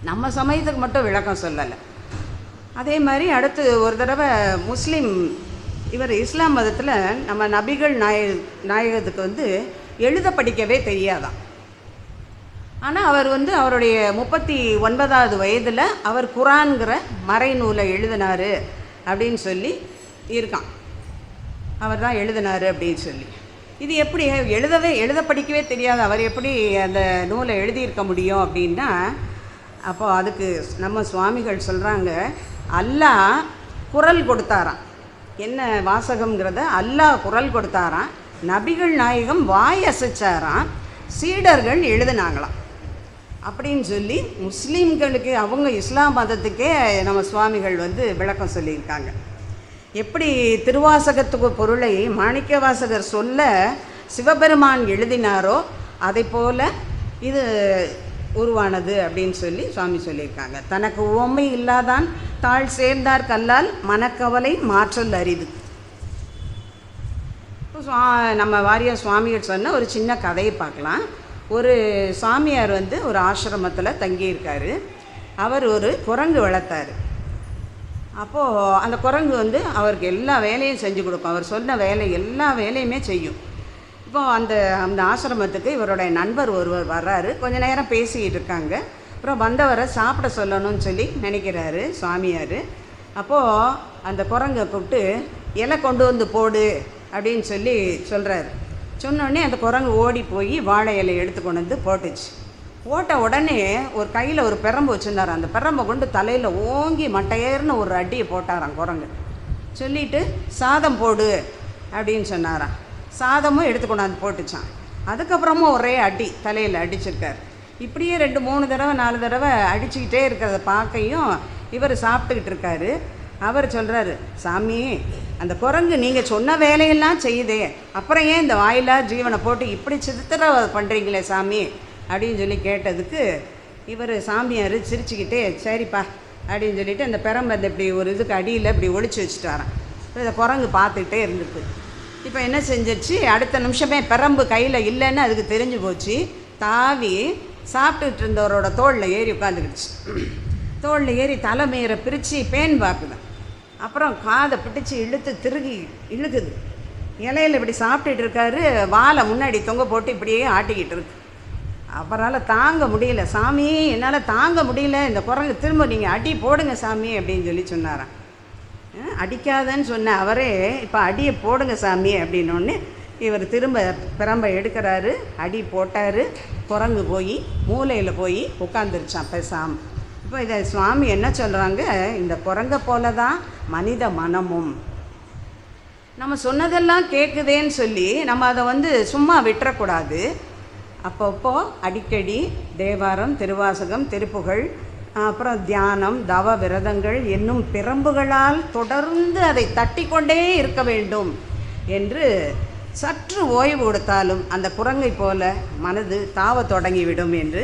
நம்ம சமயத்துக்கு மட்டும் விளக்கம் சொல்லலை. அதே மாதிரி அடுத்து ஒரு தடவை முஸ்லீம் இவர் இஸ்லாம் மதத்தில் நம்ம நபிகள் நாயகத்துக்கு வந்து எழுத படிக்கவே தெரியாதான். ஆனால் அவர் வந்து அவருடைய 39வது வயதில் அவர் குரான்கிற மறைநூலை எழுதினார் அப்படின்னு சொல்லி இருக்கான். அவர் தான் எழுதினார் அப்படின்னு சொல்லி. இது எப்படி எழுத படிக்கவே தெரியாது அவர் எப்படி அந்த நூலை எழுதியிருக்க முடியும் அப்படின்னா, அப்போது அதுக்கு நம்ம சுவாமிகள் சொல்கிறாங்க, அல்லாஹ் குரல் கொடுத்தாராம். என்ன வாசகங்கிறத அல்லாஹ் குரல் கொடுத்தாராம், நபிகள் நாயகம் வாய் அசைச்சாராம், சீடர்கள் எழுதினாங்களாம் அப்படின்னு சொல்லி முஸ்லீம்களுக்கு, அவங்க இஸ்லாம் மதத்துக்கே நம்ம சுவாமிகள் வந்து விளக்கம் சொல்லியிருக்காங்க. எப்படி திருவாசகத்துக்கு பொருளை மாணிக்க வாசகர் சொல்ல சிவபெருமான் எழுதினாரோ அதை போல் இது உருவானது அப்படின்னு சொல்லி சுவாமி சொல்லியிருக்காங்க. தனக்கு உவமை இல்லாதான் தாழ் சேர்ந்தார் கல்லால் மனக்கவலை மாற்றல் அரிது. நம்ம வாரியார் சுவாமிகள் சொன்ன ஒரு சின்ன கதையை பார்க்கலாம். ஒரு சாமியார் வந்து ஒரு ஆசிரமத்தில் தங்கியிருக்காரு. அவர் ஒரு குரங்கு வளர்த்தார். அப்போது அந்த குரங்கு வந்து அவருக்கு எல்லா வேலையும் செஞ்சு கொடுக்கும். அவர் சொன்ன எல்லா வேலையுமே செய்யும். இப்போது அந்த ஆசிரமத்துக்கு இவருடைய நண்பர் ஒருவர் வர்றாரு. கொஞ்ச நேரம் பேசிக்கிட்டு இருக்காங்க. அப்புறம் வந்தவரை சாப்பிட சொல்லணும்னு சொல்லி நினைக்கிறாரு சாமியார். அப்போது அந்த குரங்கை கூப்பிட்டு இலை கொண்டு வந்து போடு அப்படின்னு சொல்லி சொல்கிறாரு. சொன்னோடனே அந்த குரங்கு ஓடி போய் வாழை இலை எடுத்து கொண்டு வந்து போட்டுச்சு. போட்ட உடனே ஒரு கையில் ஒரு பெரம்பு வச்சுருந்தார். அந்த பெரம்பை கொண்டு தலையில் ஓங்கி மட்டையேர்னு ஒரு அடியை போட்டாராம் குரங்கு. சொல்லிவிட்டு சாதம் போடு அப்படின்னு சொன்னாராம். சாதமும் எடுத்து கொண்டாந்து போட்டுச்சான். அதுக்கப்புறமும் ஒரே அடி தலையில் அடிச்சிருக்கார். இப்படியே 2-3 தடவை 4 தடவை அடிச்சுக்கிட்டே இருக்கிறத பார்க்கையும் இவர் சாப்பிட்டுக்கிட்டு இருக்காரு. அவர் சொல்கிறாரு, சாமி அந்த குரங்கு நீங்கள் சொன்ன வேலையெல்லாம் செய்யுதே, அப்புறம் ஏன் இந்த வாயிலா ஜீவனை போட்டு இப்படி சித்திரவதை பண்ணுறீங்களே சாமி அப்படின்னு சொல்லி கேட்டதுக்கு இவர் சாமியார் சிரிச்சுக்கிட்டே சரிப்பா அப்படின்னு சொல்லிட்டு அந்த பெரம்பை இப்படி ஒரு இதுக்கு அடியில் இப்படி ஒழிச்சு வச்சுட்டாரான். இதை குரங்கு பார்த்துக்கிட்டே இருந்துட்டு இப்போ என்ன செஞ்சிருச்சு, அடுத்த நிமிஷமே பெரம்பு கையில் இல்லைன்னு அதுக்கு தெரிஞ்சு போச்சு. தாவி சாப்பிட்டுட்டு இருந்தவரோட தோளில் ஏறி உட்காந்துக்கிடுச்சு. தோளில் ஏறி தலைமையரை பிரித்து பேன் பார்க்குதான். அப்புறம் காதை பிடிச்சி இழுத்து திருகி இழுக்குது. இலையில் இப்படி சாப்பிட்டுட்டு இருக்காரு, வாலை முன்னாடி தொங்க போட்டு இப்படியே ஆட்டிக்கிட்டு இருக்கு. அவரால் தாங்க முடியல. சாமி என்னால் தாங்க முடியல, இந்த குரங்கு திரும்ப நீங்கள் அடி போடுங்க சாமி அப்படின்னு சொல்லி சொன்னாராம். அடிக்காதன்னு சொன்ன அவரே இப்போ அடியை போடுங்க சாமி அப்படின்னோடனே இவர் திரும்ப பிரம்பை எடுக்கிறாரு, அடி போட்டார். குரங்கு போய் மூலையில் போய் உட்காந்துருச்சான் பேசாமல். இப்போ இதை சுவாமி என்ன சொல்கிறாங்க, இந்த குரங்கை போல தான் மனித மனமும். நம்ம சொன்னதெல்லாம் கேட்குதேன்னு சொல்லி நம்ம அதை சும்மா விட்டுறக்கூடாது. அப்பப்போ அடிக்கடி தேவாரம், திருவாசகம், திருப்புகழ், அப்புறம் தியானம், தவ விரதங்கள் என்னும் பிரம்புகளால் தொடர்ந்து அதை தட்டி கொண்டே இருக்க வேண்டும் என்று சற்று ஓய்வு கொடுத்தாலும் அந்த குரங்கை போல மனது தாவ தொடங்கிவிடும் என்று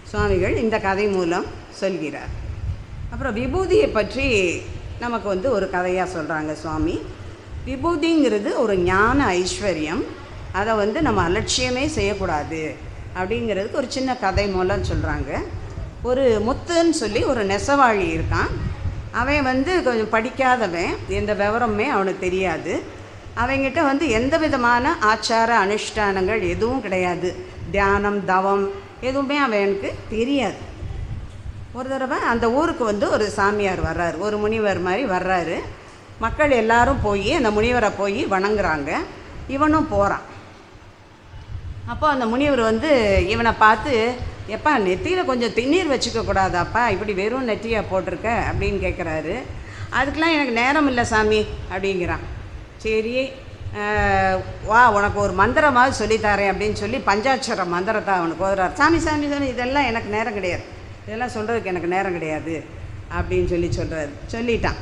சுவாமிகள் இந்த கதை மூலம் சொல்கிறார். அப்புறம் விபூதியை பற்றி நமக்கு ஒரு கதையாக சொல்கிறாங்க சுவாமி. விபூதிங்கிறது ஒரு ஞான ஐஸ்வர்யம், அதை நம்ம அலட்சியமே செய்யக்கூடாது அப்படிங்கிறதுக்கு ஒரு சின்ன கதை மூலம் சொல்கிறாங்க. ஒரு முத்துன்னு சொல்லி ஒரு நெசவாளி இருக்கான். அவன் கொஞ்சம் படிக்காதவன், எந்த விவரமே அவனுக்கு தெரியாது. அவங்கிட்ட எந்த விதமான ஆச்சார அனுஷ்டானங்கள் எதுவும் கிடையாது, தியானம் தவம் எதுவுமே அவனுக்கு தெரியாது. ஒரு தடவை அந்த ஊருக்கு ஒரு சாமியார் வர்றார், ஒரு முனிவர் மாதிரி வர்றாரு. மக்கள் எல்லாரும் போய் அந்த முனிவரை போய் வணங்குறாங்க. இவனும் போகிறான். அப்போ அந்த முனிவர் இவனை பார்த்து, எப்பா நெத்தியில் கொஞ்சம் திண்ணீர் வச்சுக்கக்கூடாதாப்பா, இப்படி வெறும் நெத்தியாக போட்டிருக்க அப்படின்னு கேட்குறாரு. அதுக்கெலாம் எனக்கு நேரம் இல்லை சாமி அப்படிங்கிறான். சரி வா உனக்கு ஒரு மந்திரமாவது சொல்லித்தரேன் அப்படின்னு சொல்லி பஞ்சாட்சர மந்திரத்தை அவனுக்கு ஓதுறார். சாமி சாமி சாமி இதெல்லாம் எனக்கு நேரம் கிடையாது, இதெல்லாம் சொல்கிறதுக்கு எனக்கு நேரம் கிடையாது அப்படின்னு சொல்கிறாரு. சொல்லிட்டான்.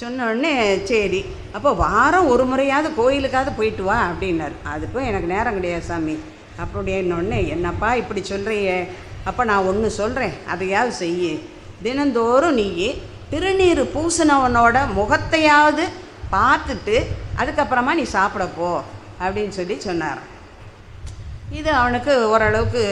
சொன்ன உடனே சரி அப்போ வாரம் ஒரு முறையாவது கோயிலுக்காவது போயிட்டு வா அப்படின்னாரு. அதுக்கும் எனக்கு நேரம் கிடையாது சாமி அப்படின்னொடனே, என்னப்பா இப்படி சொல்கிறியே, அப்போ நான் ஒன்று சொல்கிறேன் அதையாவது செய்ய. தினந்தோறும் நீ திருநீர் பூசினவனோட முகத்தையாவது பார்த்துட்டு அதுக்கப்புறமா நீ சாப்பிடப்போ அப்படின்னு சொன்னார். இது அவனுக்கு ஓரளவுக்கு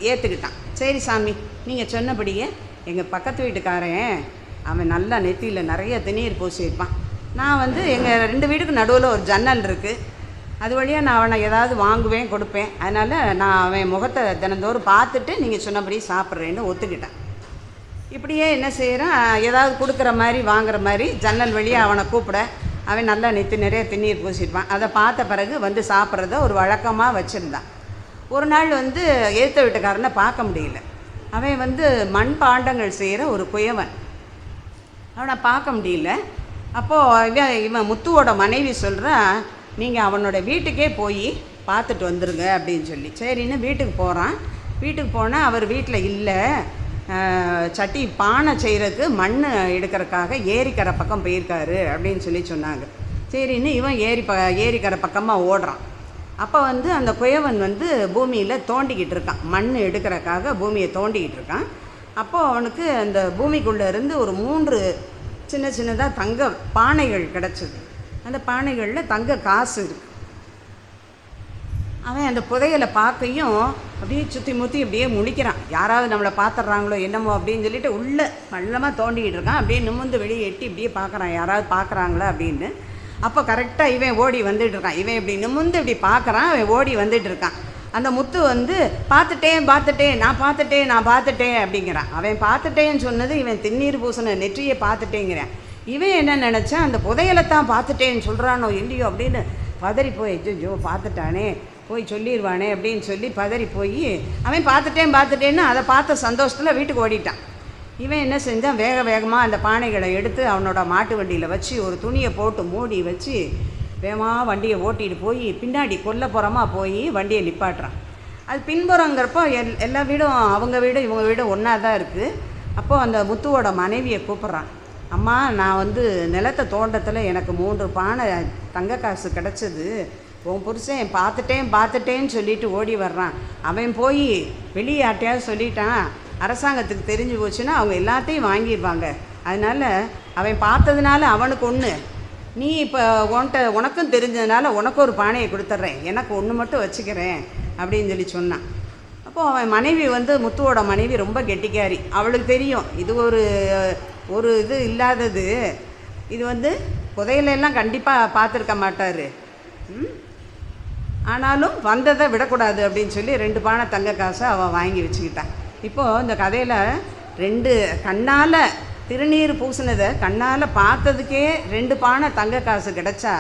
ஏற்றுக்கிட்டான். சரி சாமி நீங்கள் சொன்னபடியே எங்கள் பக்கத்து வீட்டுக்காரன் அவன் நல்லா நெத்தியில் நிறைய திண்ணீர் பூசியிருப்பான். நான் எங்கள் 2 வீட்டுக்கு நடுவில் ஒரு ஜன்னல் இருக்குது, அது வழியாக நான் அவனை ஏதாவது வாங்குவேன் கொடுப்பேன். அதனால் நான் அவன் முகத்தை தினந்தோறும் பார்த்துட்டு நீங்கள் சொன்னபடி சாப்பிட்றேன்னு ஒத்துக்கிட்டேன். இப்படியே என்ன செய்கிறான், ஏதாவது கொடுக்குற மாதிரி வாங்குற மாதிரி ஜன்னல் வழியாக அவனை கூப்பிட, அவன் நல்லா நெத்தி நிறைய திண்ணீர் பூசியிருப்பான். அதை பார்த்த பிறகு சாப்பிட்றத ஒரு வழக்கமாக வச்சுருந்தான். ஒரு நாள் எதிர்த்த வீட்டுக்காரனை பார்க்க முடியல. அவன் மண் பாண்டங்கள் செய்கிற ஒரு குயவன், அவனை பார்க்க முடியல. அப்போது இவன் முத்துவோட மனைவி சொல்கிறான், நீங்கள் அவனோட வீட்டுக்கே போய் பார்த்துட்டு வந்துடுங்க அப்படின்னு சொல்லி. சரின்னு வீட்டுக்கு போகிறான். வீட்டுக்கு போனால் அவர் வீட்டில் இல்லை, சட்டி பானை செய்கிறதுக்கு மண் எடுக்கிறதுக்காக ஏரிக்கரை பக்கம் போயிருக்காரு அப்படின்னு சொன்னாங்க. சரின்னு இவன் ஏரிக்கரை பக்கமாக ஓடுறான். அப்போ அந்த குயவன் பூமியில் தோண்டிக்கிட்டு இருக்கான், மண் எடுக்கிறதுக்காக பூமியை தோண்டிக்கிட்டு இருக்கான். அப்போது அவனுக்கு அந்த பூமிக்குள்ளே இருந்து ஒரு 3 சின்ன சின்னதாக தங்க பானைகள் கிடச்சிது. அந்த பானைகளில் தங்க காசு இருக்குது. அவன் அந்த புதையலை பார்க்கையும் அப்படியே சுற்றி முற்றி அப்படியே முழிக்கிறான். யாராவது நம்மளை பார்த்துட்றாங்களோ என்னமோ அப்படின்னு சொல்லிட்டு உள்ளே மல்லமாக தோண்டிக்கிட்டு இருக்கான். அப்படியே நிமிர்ந்து வெளியே எட்டி இப்படியே பார்க்குறான், யாராவது பார்க்குறாங்களா அப்படின்னு. அப்போ கரெக்டாக இவன் ஓடி வந்துட்டு இருக்கான். இவன் இப்படி நிமிர்ந்து இப்படி பார்க்குறான், அவன் ஓடி வந்துட்டு இருக்கான். அந்த முத்து பார்த்துட்டேன் நான் பார்த்துட்டேன் அப்படிங்கிறான். அவன் பார்த்துட்டேன்னு சொன்னது இவன் திண்ணீர் பூசின நெற்றியை பார்த்துட்டேங்கிறான். இவன் என்ன நினச்சான், அந்த புதையலைத்தான் பார்த்துட்டேன்னு சொல்கிறானோ இல்லையோ அப்படின்னு பதறி போய், ஐயோ பார்த்துட்டானே போய் சொல்லிடுவானே அப்படின்னு சொல்லி பதறி போய் அவன் பார்த்துட்டேன்னு அதை பார்த்த சந்தோஷத்தில் வீட்டுக்கு ஓடிட்டான். இவன் என்ன செஞ்சான், வேக வேகமாக அந்த பானைகளை எடுத்து அவனோட மாட்டு வண்டியில் வச்சு ஒரு துணியை போட்டு மூடி வச்சு வேகமாக வண்டியை ஓட்டிகிட்டு போய் பின்னாடி கொல்லப்புறமாக போய் வண்டியை நிப்பாட்டுறான். அது பின்புறங்கிறப்போ எல்லா வீடும் அவங்க வீடும் இவங்க வீடும் ஒன்றா தான் இருக்குது. அப்போது அந்த முத்துவோட மனைவியை கூப்பிட்றான். அம்மா, நான் வந்து நிலத்தை தோண்டத்தில் எனக்கு 3 பானை தங்க காசு கிடச்சிது. உன் புருஷன் பார்த்துட்டேன்னு சொல்லிட்டு ஓடி வர்றான். அவன் போய் வெளியே யார்ட்டையாவது சொல்லிட்டான், அரசாங்கத்துக்கு தெரிஞ்சு போச்சுன்னா அவங்க எல்லாத்தையும் வாங்கிடுவாங்க. அதனால் அவன் பார்த்ததுனால அவனுக்கு ஒன்று, நீ இப்போ உனக்கும் தெரிஞ்சதுனால உனக்கு ஒரு பானையை கொடுத்துட்றேன், எனக்கு ஒன்று மட்டும் வச்சுக்கிறேன் அப்படின்னு சொல்லி சொன்னான். அப்போது அவன் மனைவி வந்து முத்துவோட மனைவி ரொம்ப கெட்டிக்காரி. அவளுக்கு தெரியும் இது ஒரு இது இல்லாதது, இது வந்து புதையிலெல்லாம் கண்டிப்பாக பார்த்துருக்க மாட்டார், ஆனாலும் வந்ததை விடக்கூடாது அப்படின்னு சொல்லி 2 பானை தங்க காசை அவன் வாங்கி வச்சுக்கிட்டான். இப்போது இந்த கதையில் 2 கண்ணால் திருநீர் பூசினதை கண்ணால் பார்த்ததுக்கே 2 பானை தங்க காசு கிடச்சா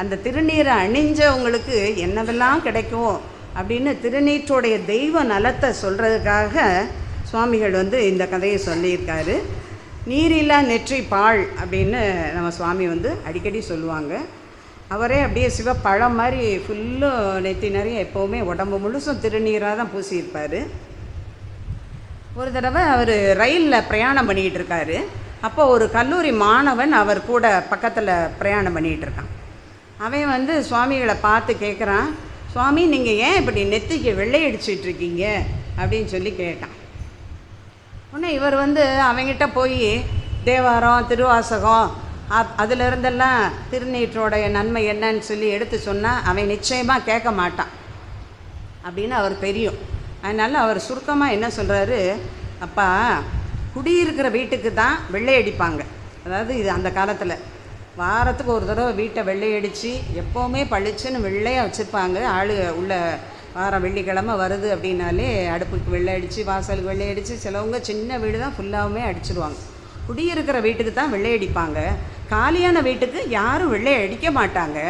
அந்த திருநீரை அணிஞ்சவங்களுக்கு என்னவெல்லாம் கிடைக்கும் அப்படின்னு திருநீற்றோடைய தெய்வ நலத்தை சொல்கிறதுக்காக சுவாமிகள் வந்து இந்த கதையை சொல்லியிருக்காரு. நீரில்லா நெற்றி பால் அப்படின்னு நம்ம சுவாமி வந்து அடிக்கடி சொல்லுவாங்க. அவரே அப்படியே சிவப்பழம் மாதிரி ஃபுல்லும் நெத்தி நிறைய எப்போவுமே உடம்பு முழுசும் திருநீராக தான் பூசியிருப்பார். ஒரு தடவை அவர் ரயிலில் பிரயாணம் பண்ணிகிட்டு இருக்காரு. அப்போ ஒரு கல்லூரி மாணவன் அவர் கூட பக்கத்தில் பிரயாணம் பண்ணிகிட்டு இருக்கான். அவன் வந்து சுவாமிகளை பார்த்து கேட்குறான், சுவாமி நீங்கள் ஏன் இப்படி நெத்திக்கு வெள்ளை அடிச்சிட்ருக்கீங்க அப்படின்னு சொல்லி கேட்டான். உடனே இவர் வந்து அவங்கிட்ட போய் தேவாரம் திருவாசகம் அதிலிருந்தெல்லாம் திருநீற்றோடைய நன்மை என்னன்னு சொல்லி எடுத்து சொன்னால் அவன் நிச்சயமாக கேட்க மாட்டான் அப்படின்னு அவர் தெரியும். அதனால் அவர் சுருக்கமாக என்ன சொல்கிறாரு, அப்பா, குடியிருக்கிற வீட்டுக்கு தான் வெள்ளை அடிப்பாங்க. அதாவது இது அந்த காலத்தில் வாரத்துக்கு ஒரு தடவை வீட்டை வெள்ளை அடித்து எப்போவுமே பளிச்சுன்னு வெள்ளையாக வச்சுருப்பாங்க. உள்ள வாரம் வெள்ளிக்கிழமை வருது அப்படின்னாலே அடுப்புக்கு வெள்ளை அடித்து வாசலுக்கு வெள்ளை அடித்து சிலவங்க சின்ன வீடு தான் ஃபுல்லாகவுமே அடிச்சிருவாங்க. குடியிருக்கிற வீட்டுக்கு தான் வெள்ளை அடிப்பாங்க, காலியான வீட்டுக்கு யாரும் வெள்ளை அடிக்க மாட்டாங்க.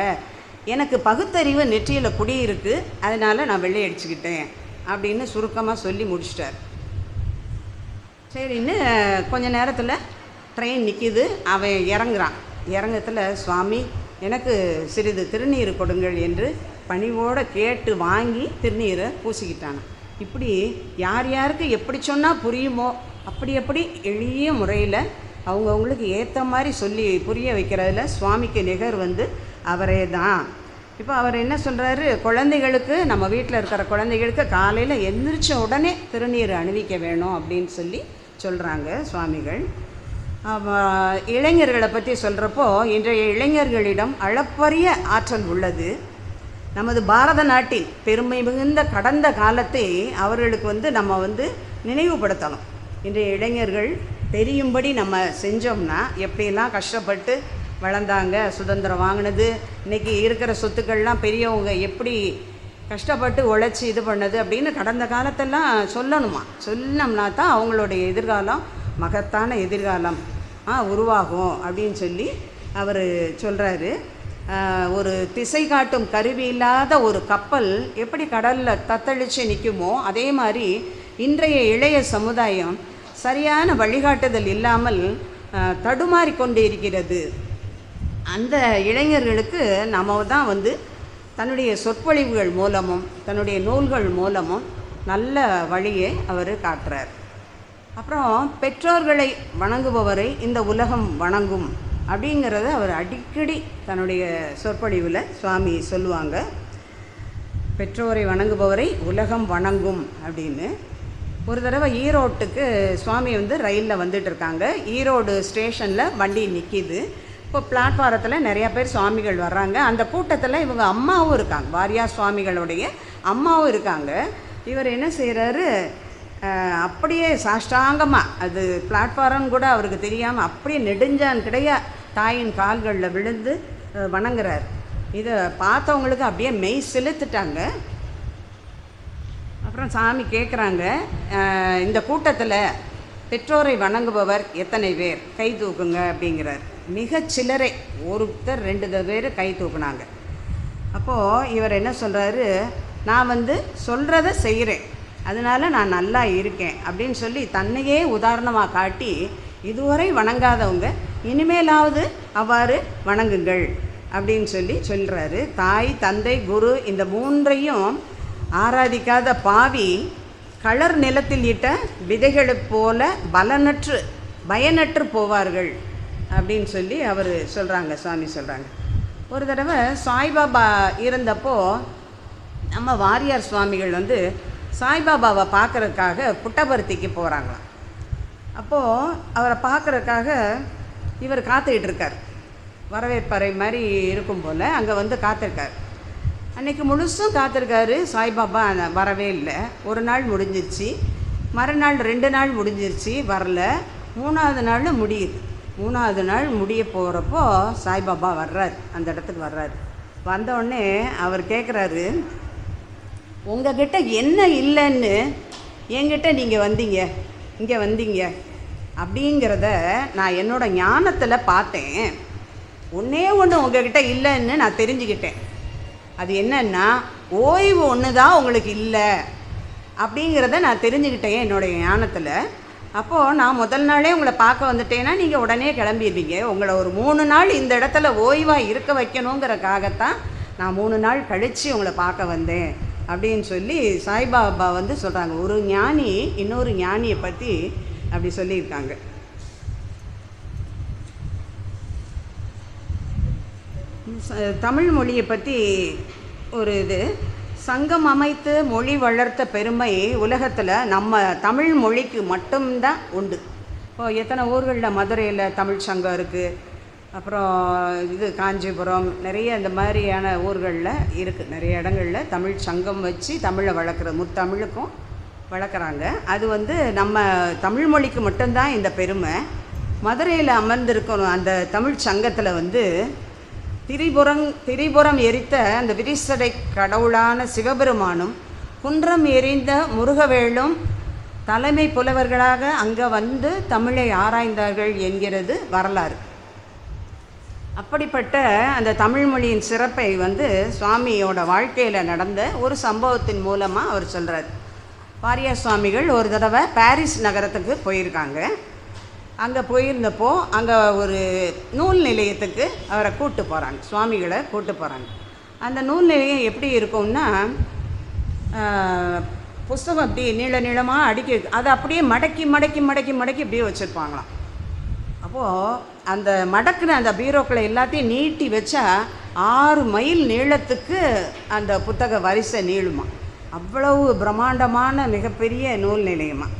எனக்கு பகுத்தறிவு நெற்றியில் குடியிருக்கு, அதனால் நான் வெள்ளை அடிச்சுக்கிட்டேன் அப்படின்னு சுருக்கமாக சொல்லி முடிச்சிட்டார். சரின்னு கொஞ்ச நேரத்தில் ட்ரெயின் நிற்கிது. அவன் இறங்குறான். இறங்கத்தில் சுவாமி எனக்கு சிறிது திருநீர் கொடுங்கள் என்று பணிவோடு கேட்டு வாங்கி திருநீரை பூசிக்கிட்டான். இப்படி யார் யாருக்கு எப்படி சொன்னால் புரியுமோ அப்படி எளிய முறையில் அவங்கவுங்களுக்கு ஏற்ற மாதிரி சொல்லி புரிய வைக்கிறதுல சுவாமிக்கு நிகர் வந்து அவரே தான். இப்போ அவர் என்ன சொல்கிறாரு, குழந்தைகளுக்கு நம்ம வீட்டில் இருக்கிற குழந்தைகளுக்கு காலையில் எந்திரிச்ச உடனே திருநீர் அணிவிக்க வேணும் அப்படின்னு சொல்லி சொல்கிறாங்க சுவாமிகள். இளைஞர்களை பற்றி சொல்கிறப்போ இன்றைய இளைஞர்களிடம் அளப்பரிய ஆற்றல் உள்ளது. நமது பாரத நாட்டின் பெருமை மிகுந்த கடந்த காலத்தை அவர்களுக்கு வந்து நம்ம வந்து நினைவுபடுத்தணும். இன்றைய இளைஞர்கள் தெரியும்படி நம்ம செஞ்சோம்னா எப்படியெல்லாம் கஷ்டப்பட்டு வளர்ந்தாங்க, சுதந்திரம் வாங்கினது, இன்றைக்கி இருக்கிற சொத்துக்கள்லாம் பெரியவங்க எப்படி கஷ்டப்பட்டு உழைச்சி இது பண்ணது அப்படின்னு கடந்த காலத்தெல்லாம் சொன்னோம்னா தான் அவங்களுடைய எதிர்காலம் மகத்தான எதிர்காலம் உருவாகும் அப்படின்னு சொல்லி அவர் சொல்கிறாரு. ஒரு திசை காட்டும் கருவி இல்லாத ஒரு கப்பல் எப்படி கடலில் தத்தளித்து நிற்குமோ அதே மாதிரி இன்றைய இளைய சமுதாயம் சரியான வழிகாட்டுதல் இல்லாமல் தடுமாறி கொண்டு இருக்கிறது. அந்த இளைஞர்களுக்கு நம்ம தான் வந்து தன்னுடைய சொற்பொழிவுகள் மூலமும் தன்னுடைய நூல்கள் மூலமும் நல்ல வழியை அவர் காட்டுறார். அப்புறம் பெற்றோர்களை வணங்குபவரை இந்த உலகம் வணங்கும் அப்படிங்கிறத அவர் அடிக்கடி தன்னுடைய சொற்பொழிவில் சுவாமி சொல்லுவாங்க. பெற்றோரை வணங்குபவரை உலகம் வணங்கும் அப்படின்னு. ஒரு தடவை ஈரோட்டுக்கு சுவாமி வந்து ரயிலில் வந்துட்டு இருக்காங்க. ஈரோடு ஸ்டேஷனில் வண்டி நிற்கிது. இப்போ பிளாட்ஃபாரத்தில் நிறையா பேர் சுவாமிகள் வர்றாங்க. அந்த கூட்டத்தில் இவங்க அம்மாவும் இருக்காங்க, வாரியார் சுவாமிகளுடைய அம்மாவும் இருக்காங்க. இவர் என்ன செய்கிறாரு, அப்படியே சாஷ்டாங்கமாக, அது பிளாட்ஃபாரம்னு கூட அவருக்கு தெரியாமல் அப்படியே நெடுஞ்சான் கிடையா தாயின் கால்களில் விழுந்து வணங்குறார். இதை பார்த்தவங்களுக்கு அப்படியே மெய் செலுத்துட்டாங்க. அப்புறம் சாமி கேட்குறாங்க, இந்த கூட்டத்தில் பெற்றோரை வணங்குபவர் எத்தனை பேர், கை தூக்குங்க அப்படிங்கிறார். மிக சிலரே, ஒருத்தர் 2 பேர் கை தூக்குனாங்க. அப்போது இவர் என்ன சொல்கிறாரு, நான் வந்து சொல்கிறத செய்கிறேன், அதனால் நான் நல்லா இருக்கேன் அப்படின்னு சொல்லி தன்னையே உதாரணமாக காட்டி இதுவரை வணங்காதவங்க இனிமேலாவது அவ்வாறு வணங்குங்கள் அப்படின்னு சொல்லி சொல்கிறாரு. தாய், தந்தை, குரு இந்த மூன்றையும் ஆராதிக்காத பாவி களர் நிலத்தில் இட்ட விதைகளைப் போல பயனற்று போவார்கள் அப்படின்னு சொல்லி அவர் சொல்கிறாங்க, சுவாமி சொல்கிறாங்க. ஒரு தடவை சாய்பாபா இருந்தப்போ நம்ம வாரியார் சுவாமிகள் வந்து சாய்பாபாவை பார்க்குறதுக்காக புட்டபர்த்திக்கு போகிறாங்களாம். அப்போது அவரை பார்க்குறதுக்காக இவர் காத்துக்கிட்டு இருக்கார். வரவேற்பறை மாதிரி இருக்கும் போல் அங்கே வந்து காத்திருக்கார். அன்றைக்கி முழுசும் காத்திருக்காரு. சாய்பாபா வரவே இல்லை. ஒரு நாள் முடிஞ்சிருச்சு, மறுநாள் 2 நாள் முடிஞ்சிருச்சு, வரல. 3ஆவது நாள் முடியுது. 3ஆவது நாள் முடிய போகிறப்போ சாய்பாபா வர்றார், அந்த இடத்துக்கு வர்றார். வந்தவுடனே அவர் கேட்குறாரு, உங்ககிட்ட என்ன இல்லைன்னு என்கிட்ட நீங்கள் இங்கே வந்தீங்க அப்படிங்கிறத நான் என்னோடய ஞானத்தில் பார்த்தேன். ஒன்றே ஒன்று உங்ககிட்ட இல்லைன்னு நான் தெரிஞ்சுக்கிட்டேன். அது என்னன்னா, ஓய்வு ஒன்று தான் உங்களுக்கு இல்லை அப்படிங்கிறத நான் தெரிஞ்சுக்கிட்டேன் என்னுடைய ஞானத்தில். அப்போது நான் முதல் நாளே உங்களை பார்க்க வந்துட்டேன்னா நீங்கள் உடனே கிளம்பிடுவீங்க. உங்களை ஒரு 3 நாள் இந்த இடத்துல ஓய்வாக இருக்க வைக்கணுங்கிறக்காகத்தான் நான் 3 நாள் கழித்து உங்களை பார்க்க வந்தேன் அப்படின்னு சொல்லி சாய்பாபா வந்து சொல்கிறாங்க. ஒரு ஞானி இன்னொரு ஞானியை பற்றி அப்படி சொல்லியிருக்காங்க. தமிழ் மொழியை பற்றி ஒரு சங்கம் அமைத்து மொழி வளர்த்த பெருமை உலகத்தில் நம்ம தமிழ் மொழிக்கு மட்டும்தான் உண்டு. இப்போது எத்தனை ஊர்களில், மதுரையில் தமிழ் சங்கம் இருக்குது, அப்புறம் காஞ்சிபுரம், நிறைய இந்த மாதிரியான ஊர்களில் இருக்குது. நிறைய இடங்களில் தமிழ் சங்கம் வச்சு தமிழை வளர்க்குறது, முத்தமிழுக்கும் வளர்க்குறாங்க. அது வந்து நம்ம தமிழ் மொழிக்கு மட்டும்தான் இந்த பெருமை. மதுரையில் அமர்ந்திருக்கணும் அந்த தமிழ் சங்கத்தில் வந்து திரிபுரம் எரித்த அந்த விரிசடை கடவுளான சிவபெருமானும் குன்றம் எரிந்த முருகவேளும் தலைமை புலவர்களாக அங்கே வந்து தமிழை ஆராய்ந்தார்கள் என்கிறது வரலாறு. அப்படிப்பட்ட அந்த தமிழ் மொழியின் சிறப்பை வந்து சுவாமியோட வாழ்க்கையில் நடந்த ஒரு சம்பவத்தின் மூலமாக அவர் சொல்கிறார். வாரியார் சுவாமிகள் ஒரு தடவை பாரிஸ் நகரத்துக்கு போயிருக்காங்க. அங்கே போயிருந்தப்போ அங்கே ஒரு நூல் நிலையத்துக்கு அவரை கூப்பிட்டு போகிறாங்க, சுவாமிகளை கூப்பிட்டு போகிறாங்க. அந்த நூல் நிலையம் எப்படி இருக்கும்னா, புஸ்தகம் அப்படி நீளமாக அதை அப்படியே மடக்கி இப்படியே வச்சுருப்பாங்களாம். அப்போது அந்த மடக்குன அந்த பீரோக்களை எல்லாத்தையும் நீட்டி வச்சா 6 மைல் நீளத்துக்கு அந்த புத்தக வரிசை நீளுமா. அவ்வளவு பிரம்மாண்டமான மிகப்பெரிய நூல் நிலையமாக.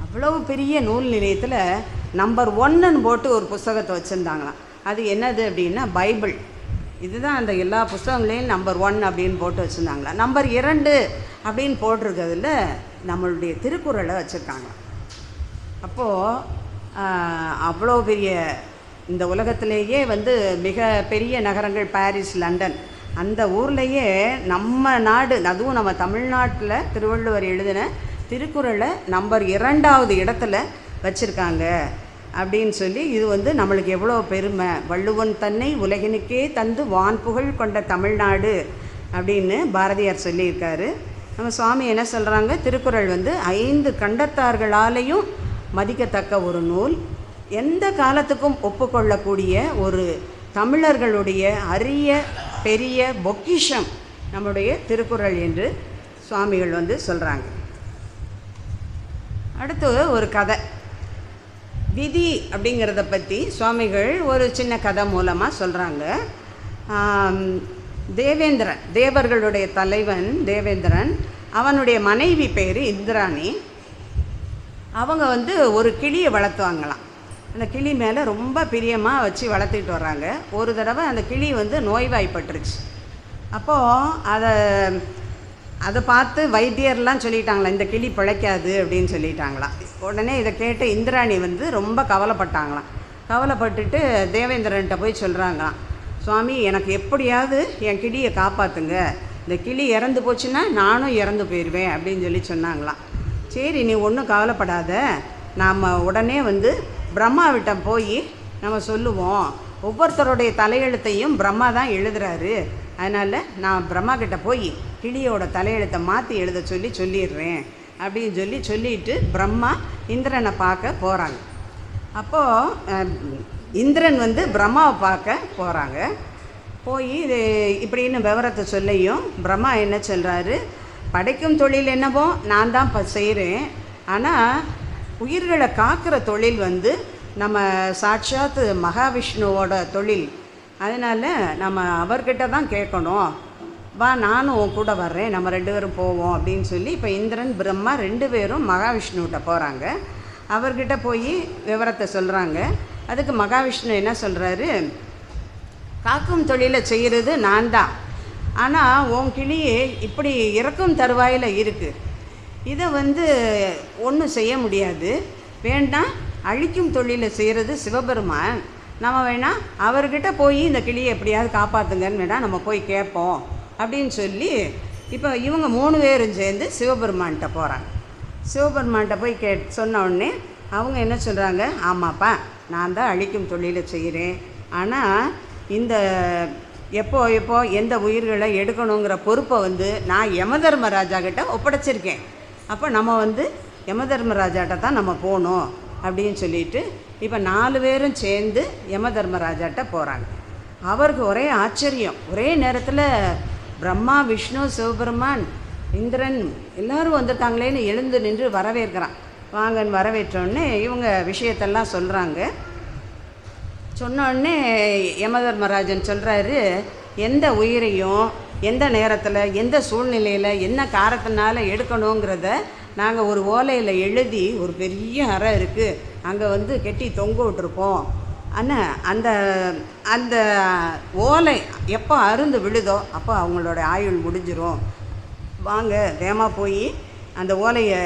அவ்வளவு பெரிய நூல் நிலையத்தில் நம்பர் 1ன்னு போட்டு ஒரு புஸ்தகத்தை வச்சுருந்தாங்களாம். அது என்னது அப்படின்னா பைபிள். இதுதான் அந்த எல்லா புஸ்தகங்களையும் நம்பர் 1 அப்படின்னு போட்டு வச்சுருந்தாங்களா. நம்பர் 2 அப்படின்னு போட்டிருக்கிறதுல நம்மளுடைய திருக்குறளை வச்சுருக்காங்களாம். அப்போது அவ்வளோ பெரிய இந்த உலகத்திலேயே வந்து மிக பெரிய நகரங்கள் பாரிஸ், லண்டன், அந்த ஊர்லேயே நம்ம நாடு, அதுவும் நம்ம தமிழ்நாட்டில் திருவள்ளுவர் எழுதின திருக்குறளை நம்பர் 2வது இடத்துல வச்சுருக்காங்க அப்படின்னு சொல்லி இது வந்து நம்மளுக்கு எவ்வளோ பெருமை. வள்ளுவன் தன்னை உலகினுக்கே தந்து வான்புகழ் கொண்ட தமிழ்நாடு அப்படின்னு பாரதியார் சொல்லியிருக்காரு. நம்ம சுவாமி என்ன சொல்கிறாங்க, திருக்குறள் வந்து 5 கண்டத்தார்களாலேயும் மதிக்கத்தக்க ஒரு நூல், எந்த காலத்துக்கும் ஒப்புக்கொள்ளக்கூடிய ஒரு தமிழர்களுடைய அரிய பெரிய பொக்கிஷம் நம்முடைய திருக்குறள் என்று சுவாமிகள் வந்து சொல்கிறாங்க. அடுத்து ஒரு கதை, விதி அப்படிங்கிறத பற்றி சுவாமிகள் ஒரு சின்ன கதை மூலமாக சொல்கிறாங்க. தேவேந்திரன், தேவர்களுடைய தலைவன் தேவேந்திரன், அவனுடைய மனைவி பேர் இந்திராணி. அவங்க வந்து ஒரு கிளியை வளர்த்துவாங்களாம். அந்த கிளி மேலே ரொம்ப பிரியமாக வச்சு வளர்த்துக்கிட்டு வர்றாங்க. ஒரு தடவை அந்த கிளி வந்து நோய்வாய்ப்பட்டுருச்சு. அப்போது அதை பார்த்து வைத்தியர்லாம் சொல்லிட்டாங்களாம், இந்த கிளி பிழைக்காது அப்படின்னு சொல்லிட்டாங்களாம். உடனே இதை கேட்டு இந்திராணி வந்து ரொம்ப கவலைப்பட்டாங்களாம். கவலைப்பட்டுட்டு தேவேந்திரன்கிட்ட போய் சொல்கிறாங்களாம், சுவாமி எனக்கு எப்படியாவது என் கிளியை காப்பாற்றுங்க, இந்த கிளி இறந்து போச்சுன்னா நானும் இறந்து போயிடுவேன் அப்படின்னு சொல்லி சொன்னாங்களாம். சரி நீ ஒன்றும் கவலைப்படாத, நாம் உடனே வந்து பிரம்மாவிட்ட போய் நம்ம சொல்லுவோம், ஒவ்வொருத்தருடைய தலையெழுத்தையும் பிரம்மா தான் எழுதுறாரு, அதனால் நான் பிரம்மா கிட்ட போய் கிளியோட தலையெழுத்தை மாற்றி எழுத சொல்லிடுறேன் அப்படின்னு சொல்லிட்டு பிரம்மா இந்திரனை பார்க்க போகிறாங்க. அப்போது இந்திரன் வந்து பிரம்மாவை பார்க்க போகிறாங்க. போய் இது இப்படின்னு விவரத்தை சொல்லியும் பிரம்மா என்ன சொல்கிறாரு, படைக்கும் தொழில் என்னவோ நான் தான் செய்கிறேன், ஆனால் உயிர்களை காக்கிற தொழில் வந்து நம்ம சாட்சாத் மகாவிஷ்ணுவோட தொழில், அதனால் நம்ம அவர்கிட்ட தான் கேட்கணும், வா நானும் உன் கூட வர்றேன், நம்ம 2 பேரும் போவோம் அப்படின்னு சொல்லி இப்போ இந்திரன் பிரம்மா 2 பேரும் மகாவிஷ்ணுகிட்ட போகிறாங்க. அவர்கிட்ட போய் விவரத்தை சொல்கிறாங்க. அதுக்கு மகாவிஷ்ணு என்ன சொல்கிறாரு, காக்கும் தொழிலை செய்கிறது நான் தான், ஆனால் உன் கிளியே இப்படி இறக்கும் தருவாயில் இருக்குது, இதை வந்து ஒன்றும் செய்ய முடியாது, வேண்டாம் அழிக்கும் தொழிலை செய்கிறது சிவபெருமான், நம்ம வேணால் அவர்கிட்ட போய் இந்த கிளியை எப்படியாவது காப்பாற்றுங்கன்னு வேணால் நம்ம போய் கேட்போம் அப்படின்னு சொல்லி இப்போ இவங்க 3 பேரும் சேர்ந்து சிவபெருமான்கிட்ட போகிறாங்க. சிவபெருமான்கிட்ட போய் சொன்ன உடனே அவங்க என்ன சொல்கிறாங்க, ஆமாப்பா நான் தான் அழிக்கும் தொழிலை செய்கிறேன், ஆனால் இந்த எப்போ எந்த உயிர்களை எடுக்கணுங்கிற பொறுப்பை வந்து நான் யமதர்மராஜா கிட்ட ஒப்படைச்சிருக்கேன், அப்போ நம்ம வந்து யமதர்மராஜாட்ட தான் நம்ம போகணும் அப்படின்னு சொல்லிட்டு இப்போ 4 பேரும் சேர்ந்து யமதர்மராஜாட்ட போகிறாங்க. அவருக்கு ஒரே ஆச்சரியம், ஒரே நேரத்தில் பிரம்மா விஷ்ணு சிவபெருமான் இந்திரன் எல்லோரும் வந்துட்டாங்களேன்னு எழுந்து நின்று வரவேற்கிறான். வாங்கன்னு வரவேற்றோடனே இவங்க விஷயத்தெல்லாம் சொல்கிறாங்க. சொன்னோடனே யமதர்மராஜன் சொல்கிறாரு, எந்த உயிரையும் எந்த நேரத்தில் எந்த சூழ்நிலையில் என்ன காரணத்தினால எடுக்கணுங்கிறத நாங்கள் ஒரு ஓலையில் எழுதி, ஒரு பெரிய அறை இருக்குது அங்கே வந்து கெட்டி தொங்க விட்டுருப்போம், ஆனால் அந்த அந்த ஓலை எப்போ அருந்து விழுதோ அப்போ அவங்களோட ஆயுள் முடிஞ்சிரும், வாங்க வேகமாக போய் அந்த ஓலையை